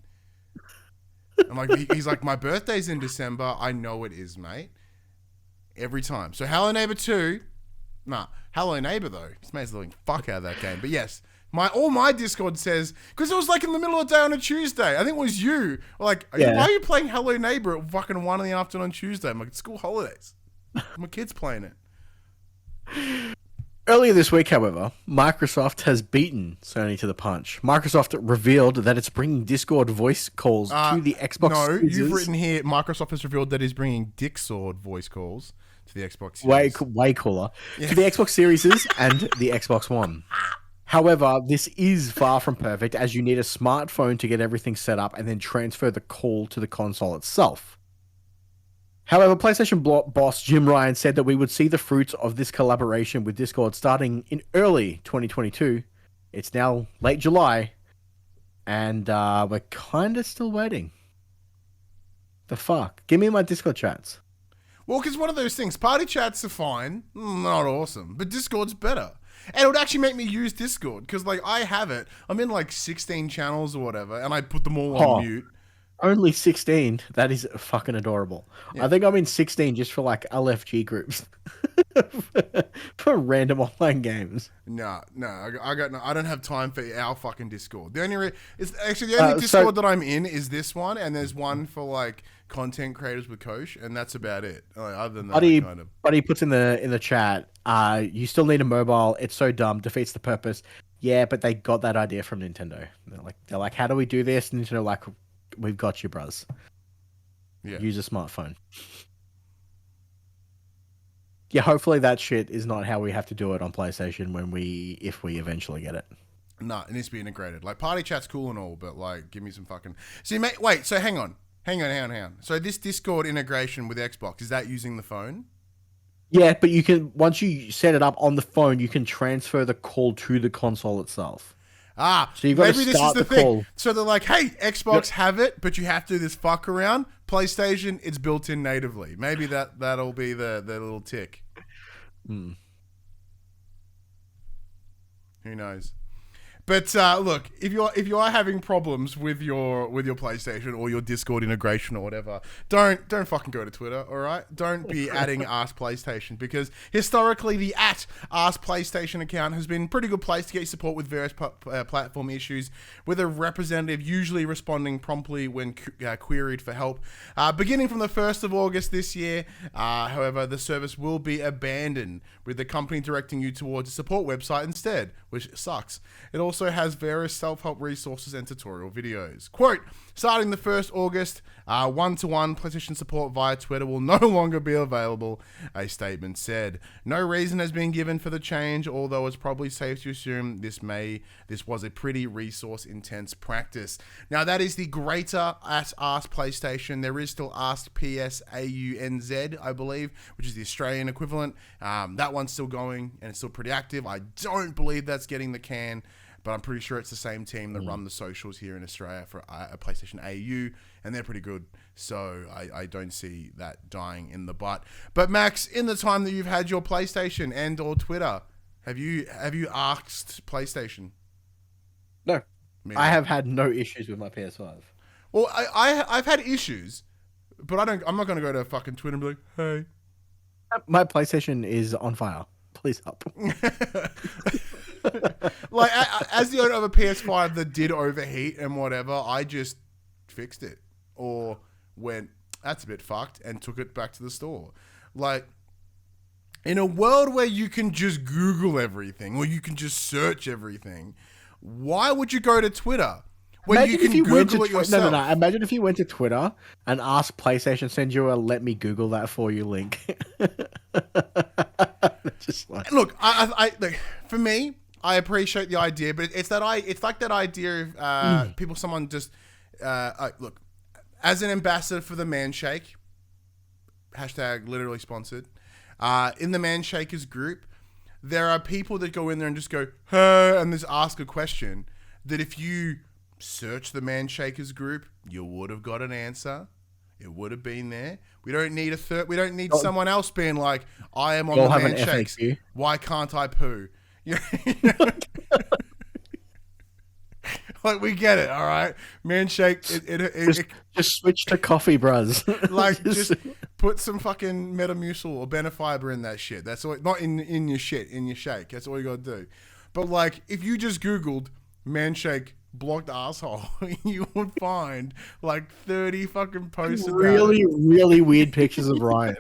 I'm like, he's like, my birthday's in December. I know it is, mate. Every time. So Hello Neighbor 2... Nah, Hello Neighbor though. This man's the fuck out of that game. But yes, my Discord says, because it was like in the middle of the day on a Tuesday. I think it was you. Like, why are you playing Hello Neighbor at fucking 1 in the afternoon on Tuesday? I'm like, it's school holidays. My kid's playing it. Earlier this week, however, Microsoft has beaten Sony to the punch. Microsoft revealed that it's bringing Discord voice calls to the Xbox. No, users. You've written here, Microsoft has revealed that it's bringing Dick Sword voice calls to the Xbox Series. Way cooler. Yeah. To the Xbox Series and the Xbox One. However, this is far from perfect, as you need a smartphone to get everything set up and then transfer the call to the console itself. However, PlayStation boss Jim Ryan said that we would see the fruits of this collaboration with Discord starting in early 2022. It's now late July, and we're kind of still waiting. The fuck? Give me my Discord chats. Well, because one of those things, party chats are fine, not awesome, but Discord's better. And it would actually make me use Discord because, like, I have it. I'm in like 16 channels or whatever, and I put them all on mute. Only 16. That is fucking adorable. Yeah. I think I'm in 16 just for like LFG groups for random online games. No, I got no. I don't have time for our fucking Discord. The only Discord that I'm in is this one, and there's one for like content creators with Kosh, and that's about it. Like, other than that, Buddy puts in the chat. You still need a mobile. It's so dumb. Defeats the purpose. Yeah, but they got that idea from Nintendo. They're like, how do we do this? And Nintendo like, we've got you, bros. Yeah. Use a smartphone. Yeah, hopefully that shit is not how we have to do it on PlayStation if we eventually get it. No, it needs to be integrated. Like, party chat's cool and all, but like, give me some fucking. See, mate, wait. So hang on. So this Discord integration with Xbox, is that using the phone? Yeah, but you can, once you set it up on the phone, you can transfer the call to the console itself. So you've got maybe to start this is the thing. Call. So they're like, hey, Xbox have it, but you have to do this fuck around. PlayStation, it's built in natively. Maybe that'll be the little tick. Hmm. Who knows? But look, if you are having problems with your PlayStation or your Discord integration or whatever, don't fucking go to Twitter, all right? Don't be adding Ask PlayStation, because historically the @Ask PlayStation account has been a pretty good place to get support with various platform issues, with a representative usually responding promptly when queried for help. Beginning from the 1st of August this year, however, the service will be abandoned, with the company directing you towards a support website instead, which sucks. It also has various self-help resources and tutorial videos. Quote, starting the 1st August, one-to-one PlayStation support via Twitter will no longer be available, a statement said. No reason has been given for the change, although it's probably safe to assume this was a pretty resource-intense practice. Now, that is the greater Ask PlayStation. There is still Ask PSAUNZ, I believe, which is the Australian equivalent. That one's still going, and it's still pretty active. I don't believe that's getting the can, but I'm pretty sure it's the same team that run the socials here in Australia for PlayStation AU, and they're pretty good. So I don't see that dying in the butt. But Max, in the time that you've had your PlayStation and or Twitter, have you asked PlayStation? No, I have had no issues with my PS5. Well, I've had issues, but I'm not going to go to fucking Twitter and be like, hey. My PlayStation is on fire. Please help. Like, as the owner of a PS5 that did overheat and whatever, I just fixed it or went, that's a bit fucked, and took it back to the store. Like, in a world where you can just Google everything or you can just search everything, why would you go to Twitter when imagine you can Google it yourself? No. Imagine if you went to Twitter and asked PlayStation send you a "let me Google that for you" link. Just like... Look, I for me, I appreciate the idea, but it's like that idea of someone just look, as an ambassador for the Manshake, hashtag literally sponsored, in the Manshakers group, there are people that go in there and just go, hey, and just ask a question that if you search the Manshakers group, you would have got an answer. It would have been there. We don't need we don't need someone else being like, I am on the Manshakes. Why can't I poo? You know? Like, we get it, all right? Manshake, just switch to coffee, bros. Like, just put some fucking Metamucil or Benefiber in that shit. That's all. Not in your shit, in your shake. That's all you gotta do. But like, if you just Googled Manshake blocked asshole, you would find like 30 fucking posts. Really, really weird pictures of Ryan.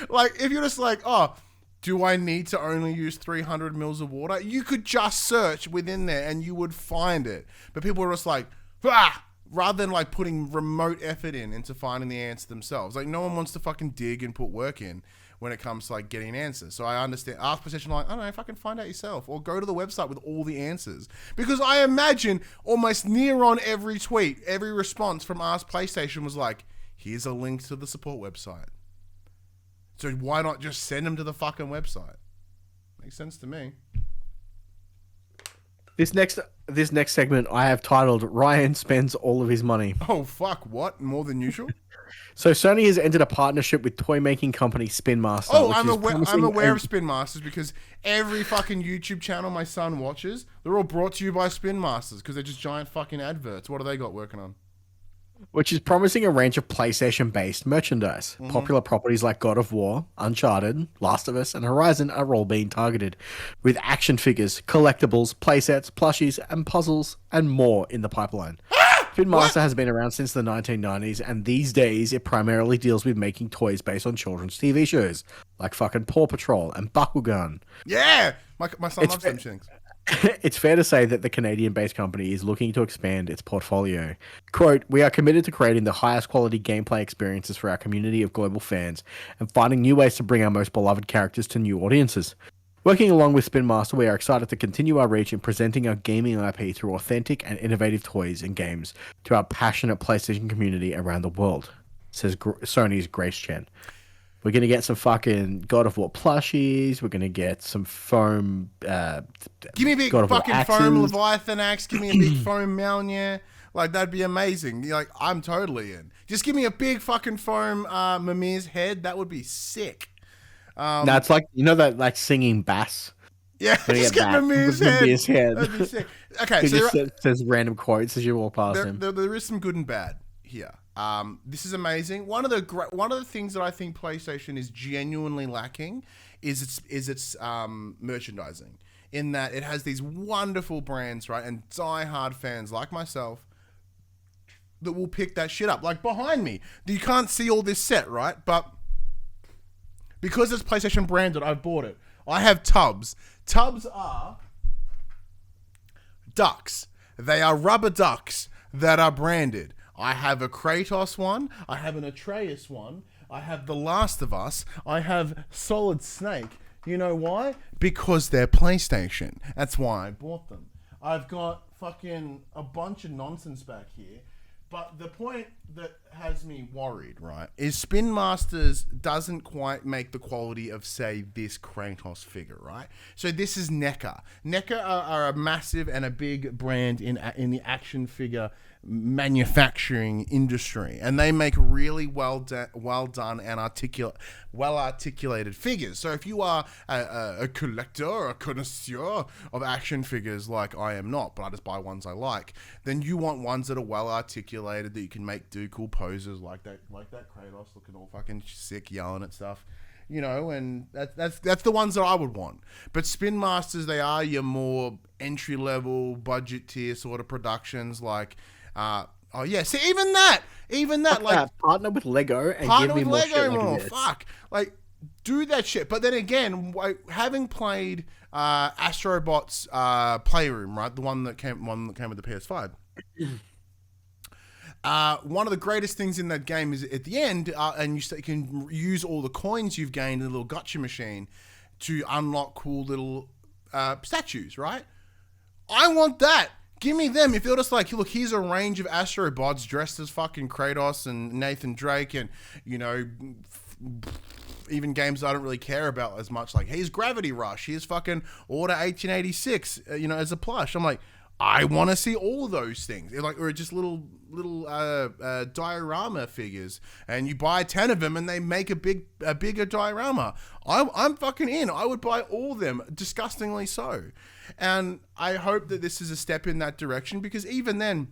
Like, if you're just like, oh, do I need to only use 300 mils of water? You could just search within there and you would find it. But people are just like, rather than like putting remote effort into finding the answer themselves. Like, no one wants to fucking dig and put work in when it comes to like getting answers. So I understand. Ask PlayStation, like, I don't know, fucking find out yourself, or go to the website with all the answers. Because I imagine almost near on every tweet, every response from Ask PlayStation was like, here's a link to the support website. So why not just send them to the fucking website? Makes sense to me. This next segment I have titled "Ryan Spends All of His Money." Oh fuck! What? More than usual? So Sony has entered a partnership with toy making company Spin Master. Oh, which I'm is aware. I'm promising aware a- of Spin Masters because every fucking YouTube channel my son watches, they're all brought to you by Spin Masters because they're just giant fucking adverts. What do they got working on? which is promising a range of PlayStation-based merchandise. Popular properties like God of War, Uncharted, Last of Us, and Horizon are all being targeted, with action figures, collectibles, playsets, plushies, and puzzles, and more in the pipeline. Spin Master has been around since the 1990s, and these days it primarily deals with making toys based on children's TV shows, like fucking Paw Patrol and Bakugan. Yeah, my son loves them things. It's fair to say that the Canadian-based company is looking to expand its portfolio. Quote, "We are committed to creating the highest quality gameplay experiences for our community of global fans and finding new ways to bring our most beloved characters to new audiences. Working along with Spin Master, we are excited to continue our reach in presenting our gaming IP through authentic and innovative toys and games to our passionate PlayStation community around the world," says Sony's Grace Chen. We're going to get some fucking God of War plushies. We're going to get some foam... Give me a big God of War fucking axes. foam Leviathan axe. Give me a big foam Mjolnir. Like, that'd be amazing. Like, I'm totally in. Just give me a big fucking foam Mimir's head. That would be sick. No, it's like, you know that like singing bass? Yeah, When you just get get back, Mimir's with head. Mimir's head. That'd be sick. Okay, He so just says random quotes as you walk past him. there is some good and bad here. This is amazing. One of the things that I think PlayStation is genuinely lacking is its merchandising. In that it has these wonderful brands, right, and die-hard fans like myself that will pick that shit up. Like behind me, you can't see all this set, right? But because it's PlayStation branded, I've bought it. I have tubs. Tubs are ducks. They are rubber ducks that are branded. I have a Kratos one. I have an Atreus one. I have The Last of Us. I have Solid Snake. You know why? Because they're PlayStation. That's why I bought them. I've got fucking a bunch of nonsense back here. But the point that has me worried, right, is Spin Masters doesn't quite make the quality of, say, this Kratos figure, right? So this is NECA. NECA are a massive and a big brand in the action figure manufacturing industry, and they make really well done and well articulated figures. So if you are a collector or a connoisseur of action figures, like I am not, but I just buy ones I like, then you want ones that are well articulated, that you can do cool poses like that Kratos looking all fucking sick, yelling at stuff. You know, and that's the ones that I would want. But Spin Masters, they are your more entry level, budget tier sort of productions, like. Oh yeah, see, even that, like partner with Lego and partner give me with more Lego shit more. like this. Fuck, like do that shit. But then again, having played Astrobot's Playroom, right, the one that came with the PS5. One of the greatest things in that game is at the end, and you can use all the coins you've gained in the little gotcha machine to unlock cool little statues, right? I want that. Give me them. If you're just like, look, here's a range of Astrobots dressed as fucking Kratos and Nathan Drake and, you know, even games I don't really care about as much. Like, here's Gravity Rush. Here's fucking Order 1886, you know, as a plush. I'm like, I want to see all those things. Like, or just little diorama figures, and you buy 10 of them, and they make a bigger diorama. I'm fucking in. I would buy all of them, disgustingly so. And I hope that this is a step in that direction, because even then,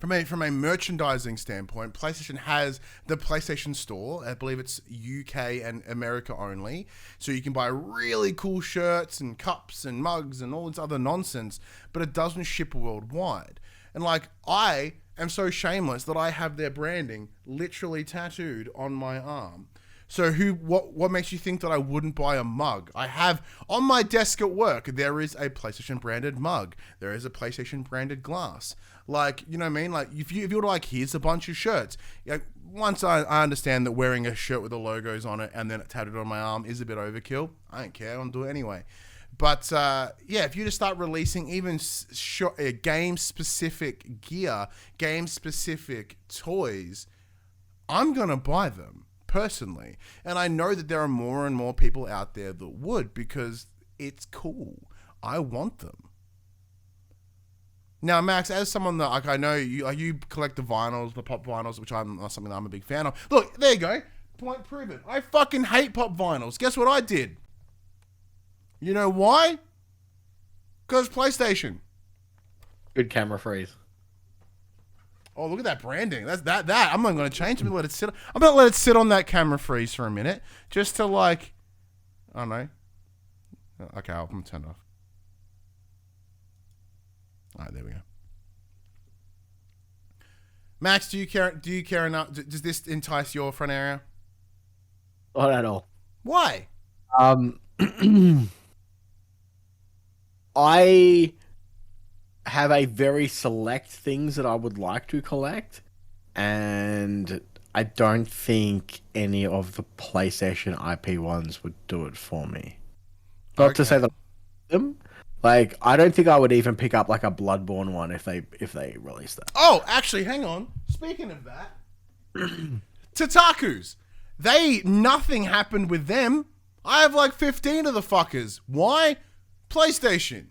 from a merchandising standpoint, PlayStation has the PlayStation Store. I believe it's UK and America only. So you can buy really cool shirts and cups and mugs and all this other nonsense, but it doesn't ship worldwide. And like, I am so shameless that I have their branding literally tattooed on my arm. So what makes you think that I wouldn't buy a mug? I have on my desk at work, there is a PlayStation branded mug. There is a PlayStation branded glass. Like, you know what I mean? Like, if you're like, here's a bunch of shirts. Like, once I understand that wearing a shirt with the logos on it and then it tattooed on my arm is a bit overkill. I don't care. I'll do it anyway. But yeah, if you just start releasing even game-specific gear, game-specific toys, I'm going to buy them. Personally, and I know that there are more and more people out there that would, because it's cool. I want them. Now, Max, as someone that like I know you collect the vinyls, the pop vinyls, which I'm something that I'm a big fan of. Look, there you go. Point proven. I fucking hate pop vinyls. Guess what I did? You know why? Because PlayStation. Good camera freeze. Oh, look at that branding. That's that. I'm not going to change it. I'm going to let it sit on that camera freeze for a minute, just to like, I don't know. Okay, I'm going to turn it off. All right, there we go. Max, do you care enough? Does this entice your front area? Not at all. Why? I have a very select things that I would like to collect, and I don't think any of the PlayStation IP ones would do it for me. Not to say that them. Like, I don't think I would even pick up like a Bloodborne one if they released that. Oh, actually, hang on. Speaking of that, Tatakus. Nothing happened with them. I have like 15 of the fuckers. Why? PlayStation.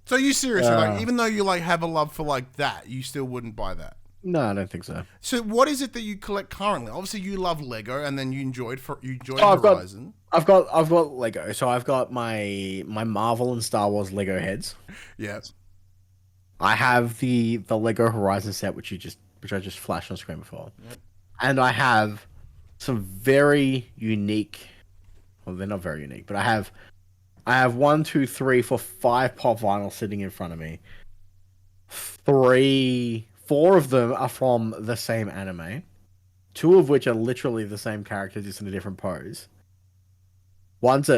So you seriously, like, even though you like have a love for like that, you still wouldn't buy that? No, I don't think so. So what is it that you collect currently? Obviously, you love Lego, and then you enjoyed Horizon. I've got Lego. So I've got my Marvel and Star Wars Lego heads. Yes. I have the Lego Horizon set, which I just flashed on screen before, and I have some very unique. Well, they're not very unique, but I have 1, 2, 3, 4, 5 pop vinyls sitting in front of me. 4 of them are from the same anime. 2 of which are literally the same character, just in a different pose. One is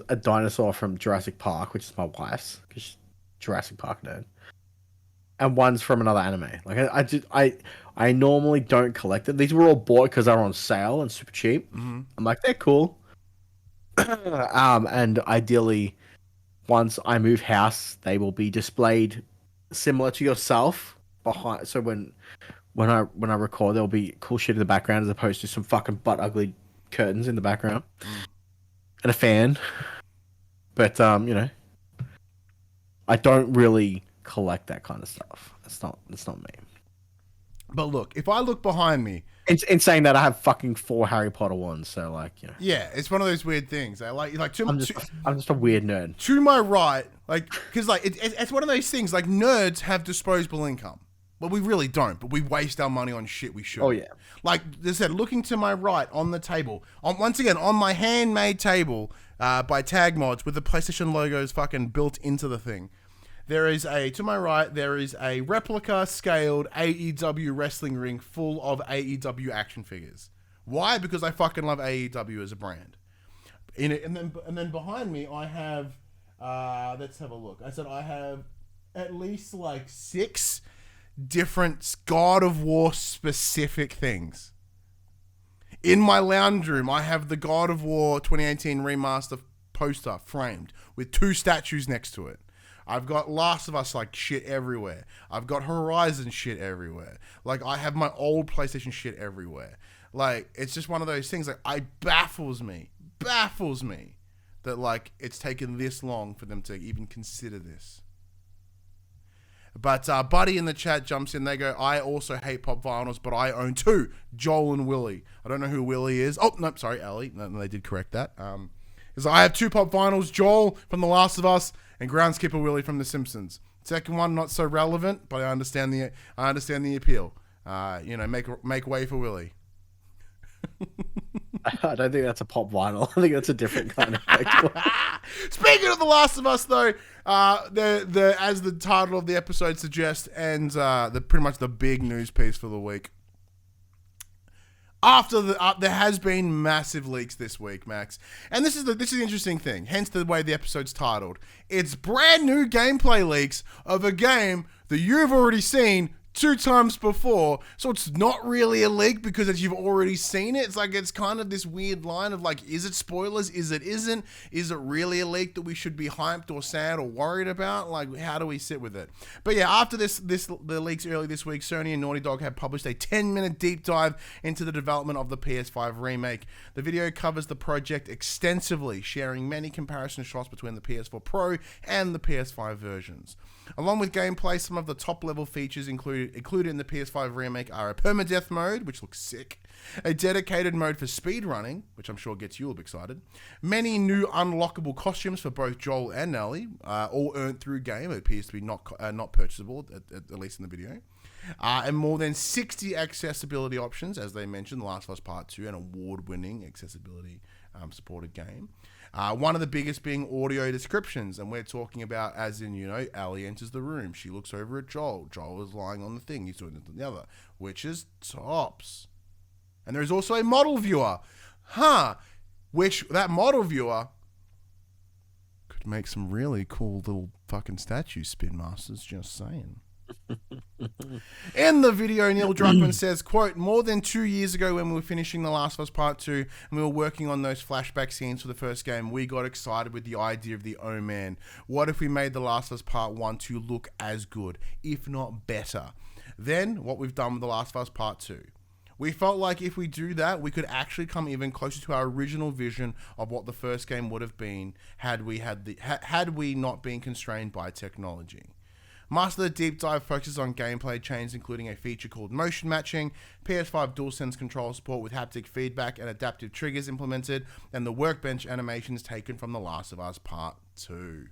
a dinosaur from Jurassic Park, which is my wife's, because she's Jurassic Park nerd. And one's from another anime. Like I normally don't collect them. These were all bought because they were on sale and super cheap. Mm-hmm. I'm like, they're cool. And ideally, once I move house, they will be displayed similar to yourself behind. So when I record, there'll be cool shit in the background as opposed to some fucking butt ugly curtains in the background and a fan. But I don't really collect that kind of stuff. It's not me. But look, if I look behind me, in saying that, I have fucking 4 Harry Potter ones. So like, yeah, it's one of those weird things. I'm just a weird nerd. To my right, like, because like it's one of those things. Like, nerds have disposable income, but we really don't. But we waste our money on shit we should. Oh yeah. Like I said, looking to my right on the table, once again on my handmade table by Tag Mods with the PlayStation logos fucking built into the thing. To my right, there is a replica scaled AEW wrestling ring full of AEW action figures. Why? Because I fucking love AEW as a brand. And then behind me, I have, let's have a look. I said I have at least like 6 different God of War specific things. In my lounge room, I have the God of War 2018 remaster poster framed with 2 statues next to it. I've got Last of Us like shit everywhere. I've got Horizon shit everywhere. Like, I have my old PlayStation shit everywhere. Like, it's just one of those things. Like, it baffles me that like it's taken this long for them to even consider this. But Buddy in the chat jumps in. They go, I also hate pop vinyls, but I own 2, Joel and Willie. I don't know who Willie is. Oh, no, sorry, Ellie. No, they did correct that. Because I have 2 pop vinyls, Joel from The Last of Us and Groundskeeper Willie from The Simpsons. Second one, not so relevant, but I understand the appeal. Make way for Willie. I don't think that's a pop vinyl. I think that's a different kind of Speaking of The Last of Us, though, as the title of the episode suggests, and pretty much the big news piece for the week. There has been massive leaks this week, Max, and this is the interesting thing. Hence the way the episode's titled. It's brand new gameplay leaks of a game that you've already seen 2 times before, so it's not really a leak because you've already seen it. It's like, it's kind of this weird line of like, is it spoilers? Is it isn't? Is it really a leak that we should be hyped or sad or worried about? Like, how do we sit with it? But yeah, after the leaks early this week, Sony and Naughty Dog have published a 10-minute deep dive into the development of the PS5 remake. The video covers the project extensively, sharing many comparison shots between the PS4 Pro and the PS5 versions. Along with gameplay, some of the top-level features included in the PS5 remake are a permadeath mode, which looks sick, a dedicated mode for speedrunning, which I'm sure gets you all excited, many new unlockable costumes for both Joel and Ellie, all earned through game. It appears to be not purchasable, at least in the video. And more than 60 accessibility options, as they mentioned, The Last of Us Part 2, an award-winning accessibility supported game. One of the biggest being audio descriptions, and we're talking about as in, Ellie enters the room, she looks over at Joel is lying on the thing, he's doing the other, which is tops. And there is also a model viewer, which that model viewer could make some really cool little fucking statue spin masters, just saying. In the video, Neil Druckmann says, quote, more than 2 years ago when we were finishing The Last of Us Part 2 and we were working on those flashback scenes for the first game, we got excited with the idea of the, oh man, what if we made The Last of Us Part 1 to look as good, if not better, than what we've done with The Last of Us Part 2. We felt like if we do that, we could actually come even closer to our original vision of what the first game would have been had we not been constrained by technology. Master the Deep Dive focuses on gameplay changes, including a feature called motion matching, PS5 DualSense control support with haptic feedback and adaptive triggers implemented, and the workbench animations taken from The Last of Us Part 2.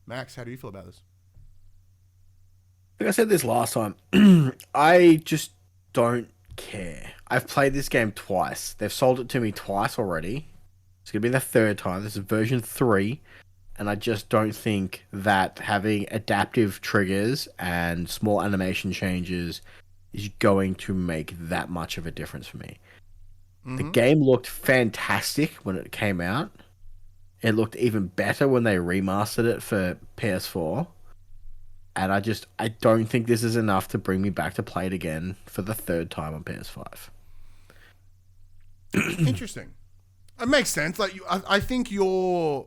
Max, how do you feel about this? Like I said this last time, I just don't care. I've played this game twice. They've sold it to me twice already. It's going to be the third time. This is version 3. And I just don't think that having adaptive triggers and small animation changes is going to make that much of a difference for me. Mm-hmm. The game looked fantastic when it came out. It looked even better when they remastered it for PS4. And I don't think this is enough to bring me back to play it again for the third time on PS5. Interesting. It makes sense. Like, I think your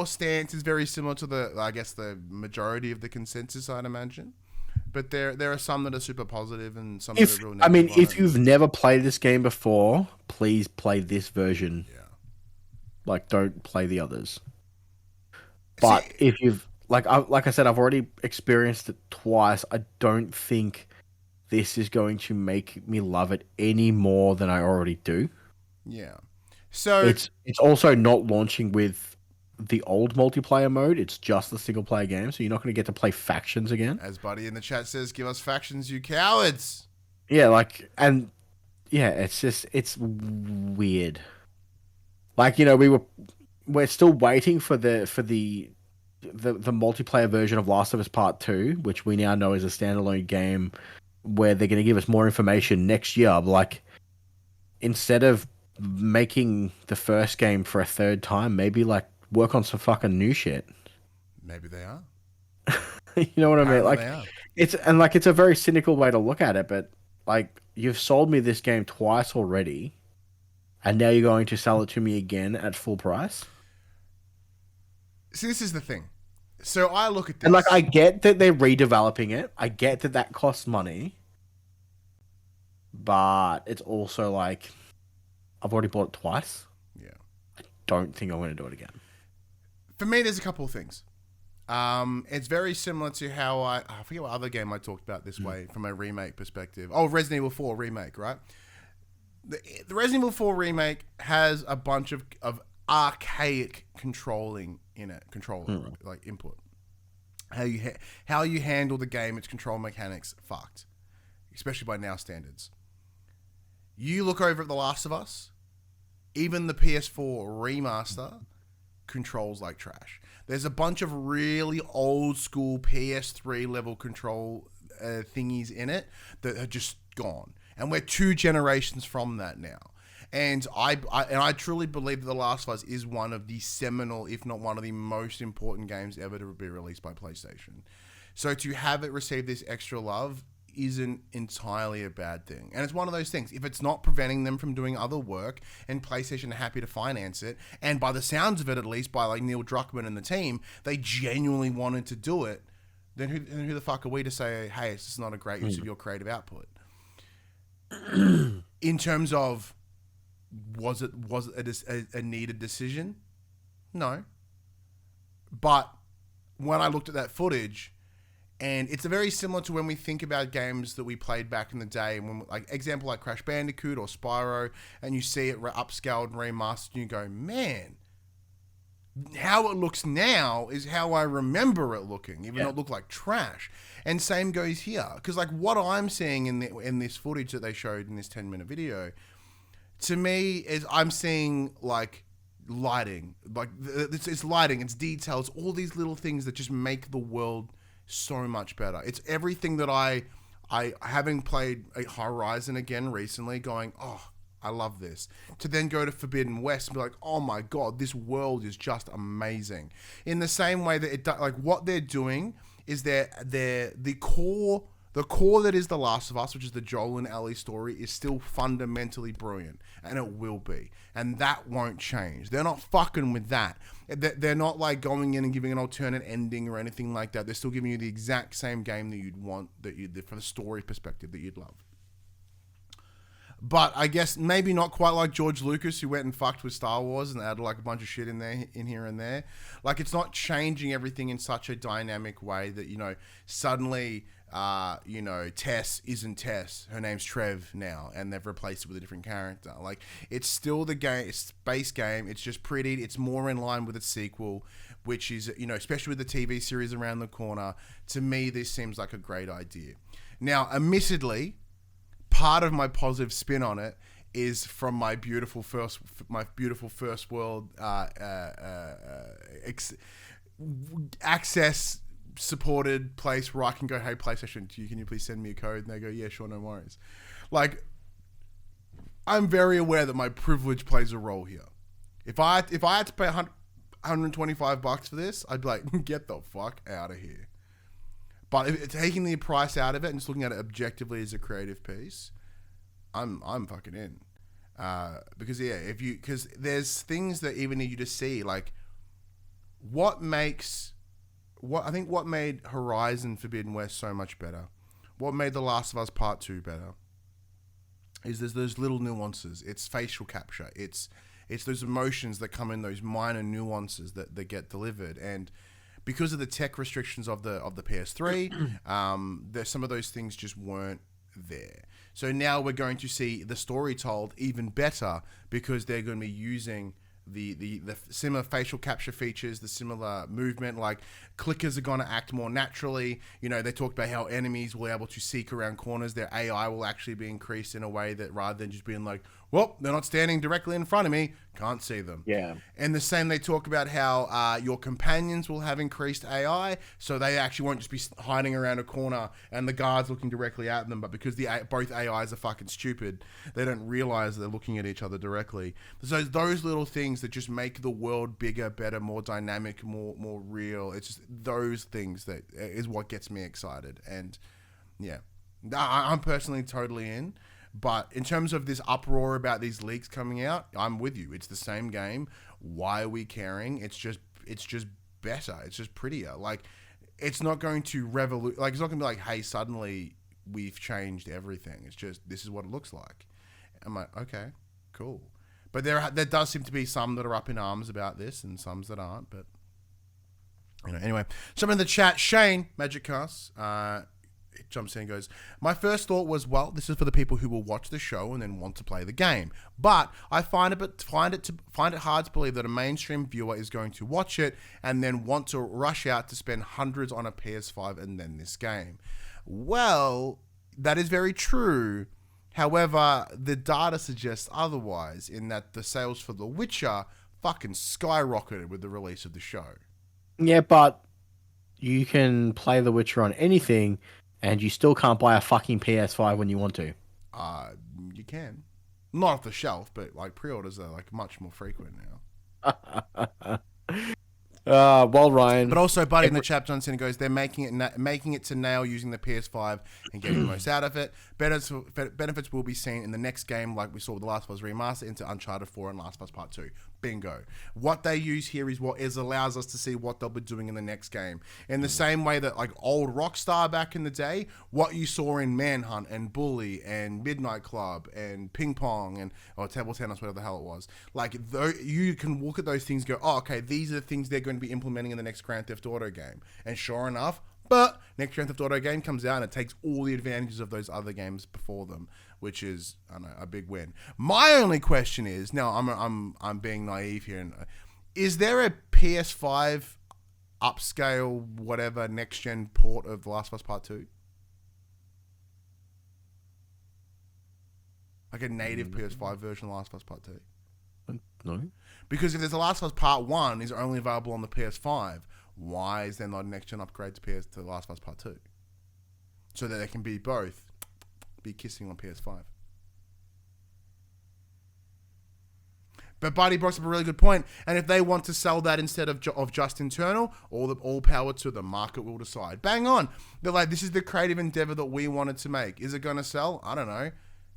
stance is very similar to the majority of the consensus, I'd imagine. But there are some that are super positive and some that are real negative. If you've never played this game before, please play this version. Yeah. Like, don't play the others. But if you've like I said, I've already experienced it twice. I don't think this is going to make me love it any more than I already do. Yeah. So it's also not launching with the old multiplayer mode. It's just the single player game, so you're not going to get to play factions again. As Buddy in the chat says, give us factions, you cowards. Yeah, it's weird. Like, we're still waiting for the multiplayer version of Last of Us Part 2, which we now know is a standalone game where they're going to give us more information next year. But like, instead of making the first game for a third time, maybe like work on some fucking new shit. Maybe they are. You know what Apparently I mean? Like, it's a very cynical way to look at it, but like, you've sold me this game twice already, and now you're going to sell it to me again at full price. See, this is the thing. So I look at this, and like, I get that they're redeveloping it. I get that costs money, but it's also like, I've already bought it twice. Yeah. I don't think I'm going to do it again. For me, there's a couple of things. It's very similar to how I forget what other game I talked about this way from a remake perspective. Oh, Resident Evil 4 Remake, right? The Resident Evil 4 Remake has a bunch of archaic controlling in it, like input. How you handle the game, its control mechanics, fucked. Especially by now standards. You look over at The Last of Us, even the PS4 remaster controls like trash. There's a bunch of really old school PS3 level control thingies in it that are just gone. And we're 2 generations from that now. And I truly believe that The Last of Us is one of the seminal, if not one of the most important games ever to be released by PlayStation. So to have it receive this extra love isn't entirely a bad thing. And it's one of those things. If it's not preventing them from doing other work and PlayStation are happy to finance it, and by the sounds of it, at least by like Neil Druckmann and the team, they genuinely wanted to do it, then who the fuck are we to say, hey, it's just not a great use of your creative output? In terms of, was it a needed decision? No. But when I looked at that footage, and it's very similar to when we think about games that we played back in the day, and when, like example like Crash Bandicoot or Spyro, and you see it upscaled and remastered, and you go, man, how it looks now is how I remember it looking, even though it looked like trash. And same goes here, because like what I'm seeing in this footage that they showed in this 10-minute video, to me is I'm seeing like lighting, like it's lighting, it's details, all these little things that just make the world so much better. It's everything that I having played Horizon again recently, going, oh, I love this, to then go to Forbidden West and be like, oh my god, this world is just amazing. In the same way that it like what they're doing is the core that is The Last of Us, which is the Joel and Ellie story, is still fundamentally brilliant, and it will be, and that won't change. They're not fucking with that. They're not like going in and giving an alternate ending or anything like that. They're still giving you the exact same game that you'd want, from a story perspective, that you'd love. But I guess maybe not quite like George Lucas, who went and fucked with Star Wars and added like a bunch of shit in here and there. Like, it's not changing everything in such a dynamic way that, you know, suddenly, you know, Tess isn't Tess. Her name's Trev now, and they've replaced it with a different character. Like, it's still the game, it's base game. It's just prettied. It's more in line with its sequel, which is, you know, especially with the TV series around the corner. To me, this seems like a great idea. Now, admittedly, part of my positive spin on it is from my beautiful first world access supported place where I can go, hey, PlayStation, can you please send me a code? And they go, yeah, sure, no worries. Like, I'm very aware that my privilege plays a role here. If I had to pay $125 for this, I'd be like, get the fuck out of here. But if taking the price out of it and just looking at it objectively as a creative piece, I'm fucking in. Because there's things that even you to see, like what made Horizon Forbidden West so much better, what made The Last of Us Part 2 better, is there's those little nuances. It's facial capture. It's those emotions that come in, those minor nuances that get delivered. And because of the tech restrictions of the PS3, there's some of those things just weren't there. So now we're going to see the story told even better, because they're going to be using the similar facial capture features, the similar movement, like clickers are going to act more naturally. You know, they talked about how enemies will be able to seek around corners. Their AI will actually be increased in a way that, rather than just being like, well, they're not standing directly in front of me, can't see them. Yeah. And the same, they talk about how your companions will have increased AI, so they actually won't just be hiding around a corner and the guards looking directly at them, but because both AIs are fucking stupid, they don't realize they're looking at each other directly. So those little things that just make the world bigger, better, more dynamic, more real. It's just those things that is what gets me excited. And yeah, I'm personally totally in. But in terms of this uproar about these leaks coming out, I'm with you. It's the same game. Why are we caring? It's just better. It's just prettier. Like, it's not going to like, it's not going to be like, hey, suddenly we've changed everything. It's just, this is what it looks like. I'm like, okay, cool. But there does seem to be some that are up in arms about this and some that aren't. But, you know, anyway. Someone in the chat, Shane, Magicast, jumps in and goes, my first thought was, well, this is for the people who will watch the show and then want to play the game. But I find it hard to believe that a mainstream viewer is going to watch it and then want to rush out to spend hundreds on a PS5 and then this game. Well, that is very true. However, the data suggests otherwise, in that the sales for The Witcher fucking skyrocketed with the release of the show. Yeah, but you can play The Witcher on anything, and you still can't buy a fucking PS5 when you want to. You can. Not off the shelf, but like pre-orders are like much more frequent now. Well, Ryan. But also, Buddy in the chat, Johnson goes, they're making it to nail using the PS5 and getting the most out of it. Benefits will be seen in the next game, like we saw with The Last of Us Remaster into Uncharted 4 and Last of Us Part 2. Bingo. What they use here is what allows us to see what they'll be doing in the next game. In the same way that, like, old Rockstar back in the day, what you saw in Manhunt and Bully and Midnight Club and Ping Pong or Table Tennis, whatever the hell it was, like, you can look at those things and go, oh, okay, these are the things they're going to be implementing in the next Grand Theft Auto game. And sure enough, but next Grand Theft Auto game comes out and it takes all the advantages of those other games before them, which is, I don't know, a big win. My only question is, now I'm being naive here, is there a PS5 upscale whatever next gen port of The Last of Us Part 2? Like a native PS5 version of The Last of Us Part 2? No. Because if there's The Last of Us Part 1 is only available on the PS5, why is there not a next gen upgrade to The Last of Us Part 2? So that they can be both be kissing on PS5. But Buddy brought up a really good point, and if they want to sell that instead of just internal, all power to the market will decide. Bang on. They're like, this is the creative endeavor that we wanted to make. Is it going to sell? I don't know.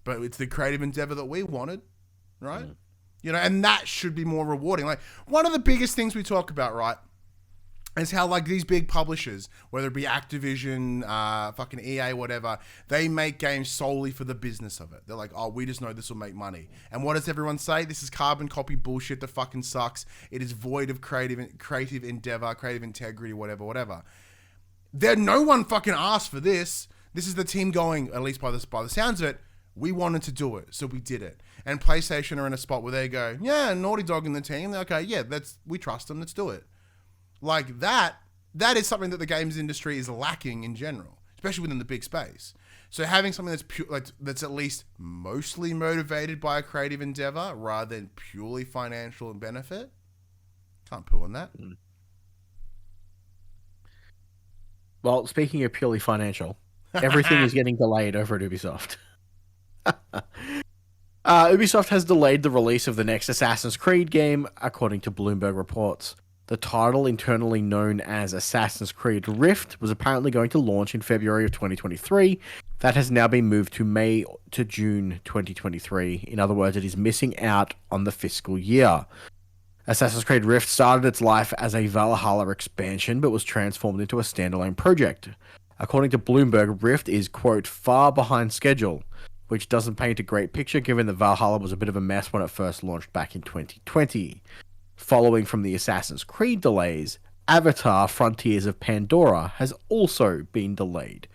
But it's the creative endeavor that we wanted, right? Mm. You know, and that should be more rewarding. Like, one of the biggest things we talk about, right, is how, like, these big publishers, whether it be Activision, fucking EA, whatever, they make games solely for the business of it. They're like, oh, we just know this will make money. And what does everyone say? This is carbon copy bullshit that fucking sucks. It is void of creative endeavor, creative integrity, whatever. No one fucking asked for this. This is the team going, at least by the sounds of it, we wanted to do it, so we did it. And PlayStation are in a spot where they go, yeah, Naughty Dog in the team. Okay, yeah, we trust them. Let's do it. Like that is something that the games industry is lacking in general, especially within the big space. So having something that's that's at least mostly motivated by a creative endeavor rather than purely financial and benefit, can't poo on that. Well, speaking of purely financial, everything is getting delayed over at Ubisoft. Ubisoft has delayed the release of the next Assassin's Creed game, according to Bloomberg reports. The title, internally known as Assassin's Creed Rift, was apparently going to launch in February of 2023. That has now been moved to May to June 2023. In other words, it is missing out on the fiscal year. Assassin's Creed Rift started its life as a Valhalla expansion, but was transformed into a standalone project. According to Bloomberg, Rift is, quote, far behind schedule, which doesn't paint a great picture given that Valhalla was a bit of a mess when it first launched back in 2020. Following from the Assassin's Creed delays, Avatar: Frontiers of Pandora has also been delayed.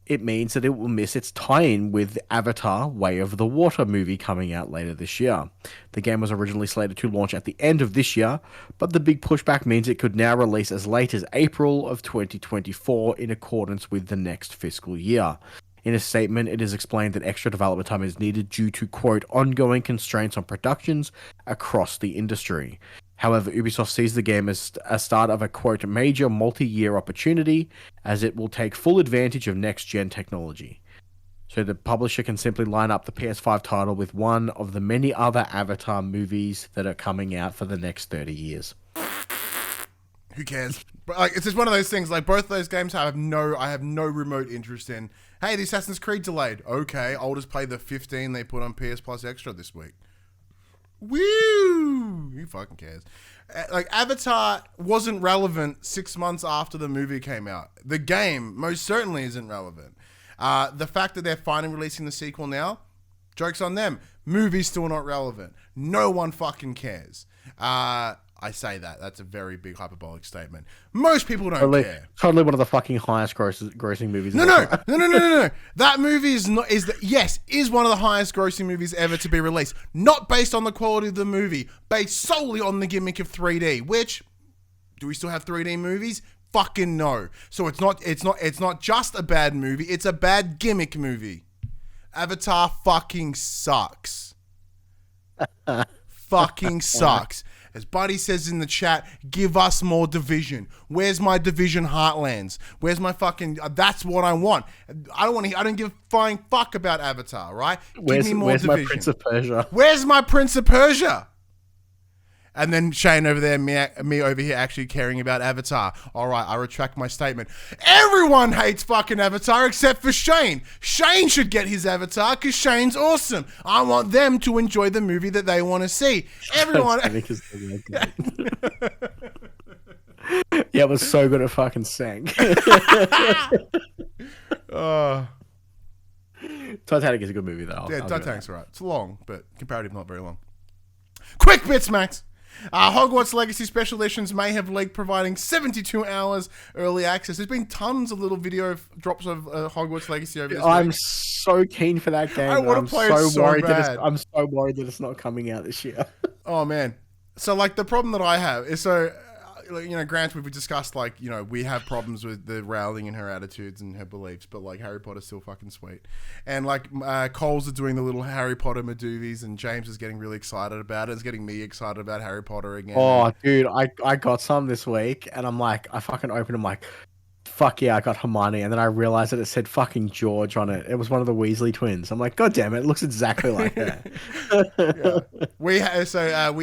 It means that it will miss its tie-in with Avatar: Way of the Water movie coming out later this year. The game was originally slated to launch at the end of this year, but the big pushback means it could now release as late as April of 2024 in accordance with the next fiscal year. In a statement, it is explained that extra development time is needed due to, quote, ongoing constraints on productions across the industry. However, Ubisoft sees the game as a start of a, quote, major multi-year opportunity, as it will take full advantage of next-gen technology. So the publisher can simply line up the PS5 title with one of the many other Avatar movies that are coming out for the next 30 years. Who cares? But, like, it's just one of those things. Like, both those games I have no remote interest in. Hey, the Assassin's Creed delayed. Okay, I'll just play the 15 they put on PS Plus Extra this week. Woo! Who fucking cares? Like, Avatar wasn't relevant 6 months after the movie came out. The game most certainly isn't relevant. The fact that they're finally releasing the sequel now, joke's on them. Movie's still not relevant. No one fucking cares. I say that. That's a very big hyperbolic statement. Most people don't care. Totally one of the fucking highest grossing movies. No. That movie is one of the highest grossing movies ever to be released. Not based on the quality of the movie, based solely on the gimmick of 3D. Which, do we still have 3D movies? Fucking no. So it's not just a bad movie. It's a bad gimmick movie. Avatar fucking sucks. Fucking sucks. As Buddy says in the chat, give us more Division. Where's my Division Heartlands? Where's my fucking... that's what I want. I don't give a flying fuck about Avatar, right? Give me more Division. Where's my Prince of Persia? Where's my Prince of Persia? And then Shane over there, me over here actually caring about Avatar. All right, I retract my statement. Everyone hates fucking Avatar except for Shane. Shane should get his Avatar because Shane's awesome. I want them to enjoy the movie that they want to see. Everyone... Yeah, it was so good at fucking sang. Titanic is a good movie, though. Yeah, Titanic's alright. It's long, but comparatively not very long. Quick bits, Max! Hogwarts Legacy Special Editions may have leaked, providing 72 hours early access. There's been tons of little video drops of Hogwarts Legacy over this I'm week. so keen for that game. I want to play it so bad. I'm so worried that it's not coming out this year. Oh, man. So, like, the problem that I have is granted, we've discussed, we have problems with the Rowling and her attitudes and her beliefs, but, Harry Potter's still fucking sweet. And, Coles are doing the little Harry Potter Maduvies, and James is getting really excited about it. It's getting me excited about Harry Potter again. Oh, dude, I got some this week, and I'm like, I fucking opened them fuck yeah, I got Hermione, and then I realized that it said fucking George on it. It was one of the Weasley twins. I'm like, God damn it looks exactly like that. Yeah. We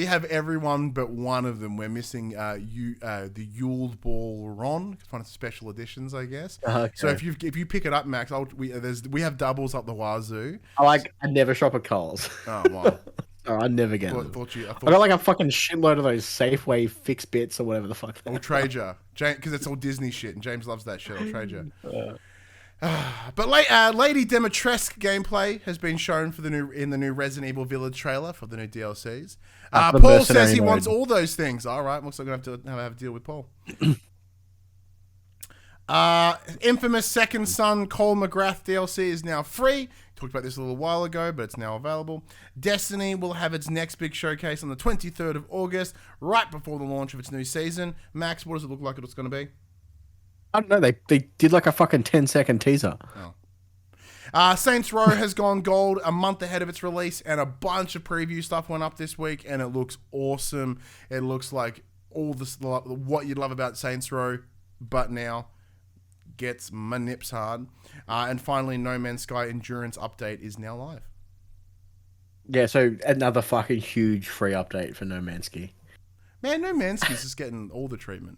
have everyone but one of them. We're missing the Yule Ball Ron. It's one of the special editions, I guess. Okay. So if you pick it up, Max, we have doubles up the wazoo. I never shop at Coles. Oh wow. Oh, I never get them. I got a fucking shitload of those Safeway fix bits or whatever the fuck. I'll trade you. Because it's all Disney shit, and James loves that shit. I'll trade you. But Lady Dimitrescu gameplay has been shown in the new Resident Evil Village trailer for the new DLCs. Paul says he wants all those things. All right, looks like I'm going to have a deal with Paul. Infamous Second Son Cole McGrath DLC is now free. Talked about this a little while ago, but it's now available. Destiny will have its next big showcase on the 23rd of August, right before the launch of its new season. Max, what does it look like it's going to be? I don't know. They did a fucking 10-second teaser. Oh. Saints Row has gone gold a month ahead of its release, and a bunch of preview stuff went up this week, and it looks awesome. It looks like all this what you'd love about Saints Row, but now gets my nips hard. And finally, No Man's Sky Endurance update is now live. Yeah, so another fucking huge free update for No Man's Sky. Man, No Man's Sky is just getting all the treatment.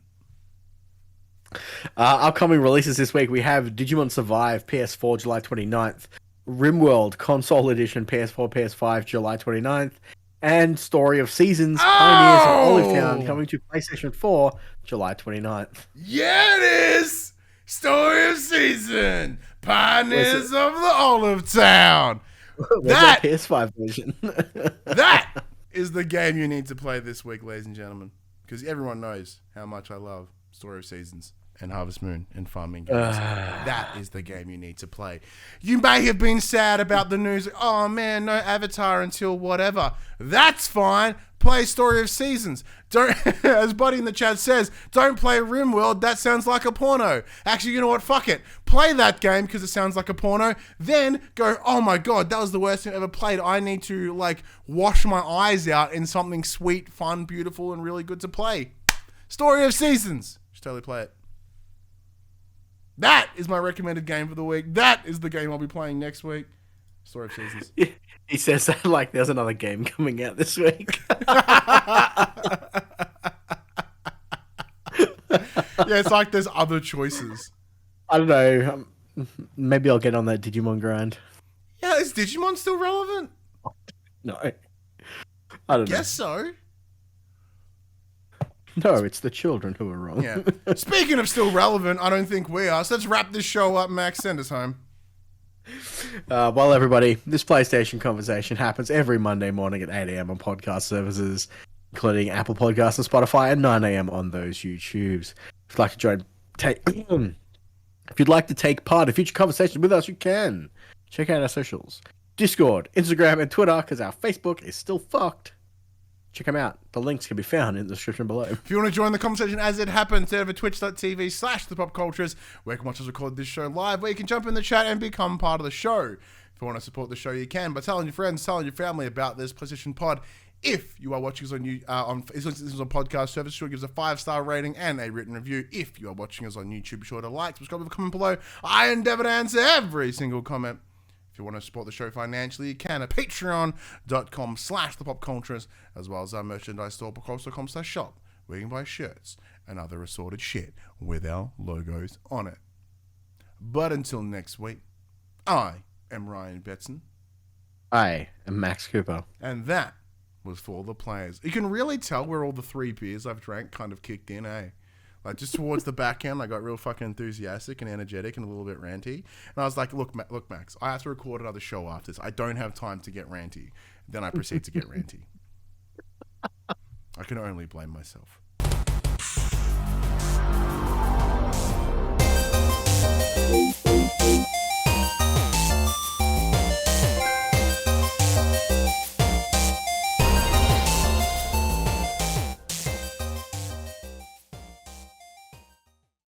Upcoming releases this week, we have Digimon Survive, PS4, July 29th. RimWorld, Console Edition, PS4, PS5, July 29th. And Story of Seasons, Pioneers of Olive Town, coming to PlayStation 4, July 29th. Yeah, it is! Story of Season, Pioneers of the Olive Town. That PS5 version. That is the game you need to play this week, ladies and gentlemen, because everyone knows how much I love Story of Seasons and Harvest Moon and farming games. That is the game you need to play. You may have been sad about the news. Oh man, no Avatar until whatever. That's fine. Play Story of Seasons. Don't, as Buddy in the chat says, don't play RimWorld. That sounds like a porno. Actually, you know what? Fuck it. Play that game because it sounds like a porno. Then go, oh my god, that was the worst thing I ever played. I need to wash my eyes out in something sweet, fun, beautiful, and really good to play. Story of Seasons. Just totally play it. That is my recommended game for the week. That is the game I'll be playing next week. Story of Seasons. He says that like there's another game coming out this week. Yeah, it's like there's other choices. I don't know. Maybe I'll get on that Digimon grind. Yeah, is Digimon still relevant? No. I don't know. Guess so. No, it's the children who are wrong. Yeah. Speaking of still relevant, I don't think we are. So let's wrap this show up, Max. Send us home. Well, everybody, this PlayStation conversation happens every Monday morning at 8 a.m. on podcast services, including Apple Podcasts and Spotify, and 9 a.m. on those YouTubes. If you'd like to join, if you'd like to take part in future conversations with us, you can. Check out our socials. Discord, Instagram, and Twitter, because our Facebook is still fucked. Check them out. The links can be found in the description below. If you want to join the conversation as it happens, head over to twitch.tv/thepopculturists, where you can watch us record this show live, where you can jump in the chat and become part of the show. If you want to support the show, you can by telling your friends, telling your family about this PlayStation Pod. If you are watching us on podcast service, sure, give us a 5-star rating and a written review. If you are watching us on YouTube, be sure to like, subscribe, and comment below. I endeavor to answer every single comment. If you want to support the show financially, you can at patreon.com/thepopculturists, as well as our merchandise store, popculturists.com/shop, where you can buy shirts and other assorted shit with our logos on it. But until next week, I am Ryan Betson. I am Max Cooper. And that was For the Players. You can really tell where all the 3 beers I've drank kind of kicked in, eh? Like, just towards the back end, I got real fucking enthusiastic and energetic and a little bit ranty. And I was like, look, Max, I have to record another show after this. I don't have time to get ranty. Then I proceed to get ranty. I can only blame myself.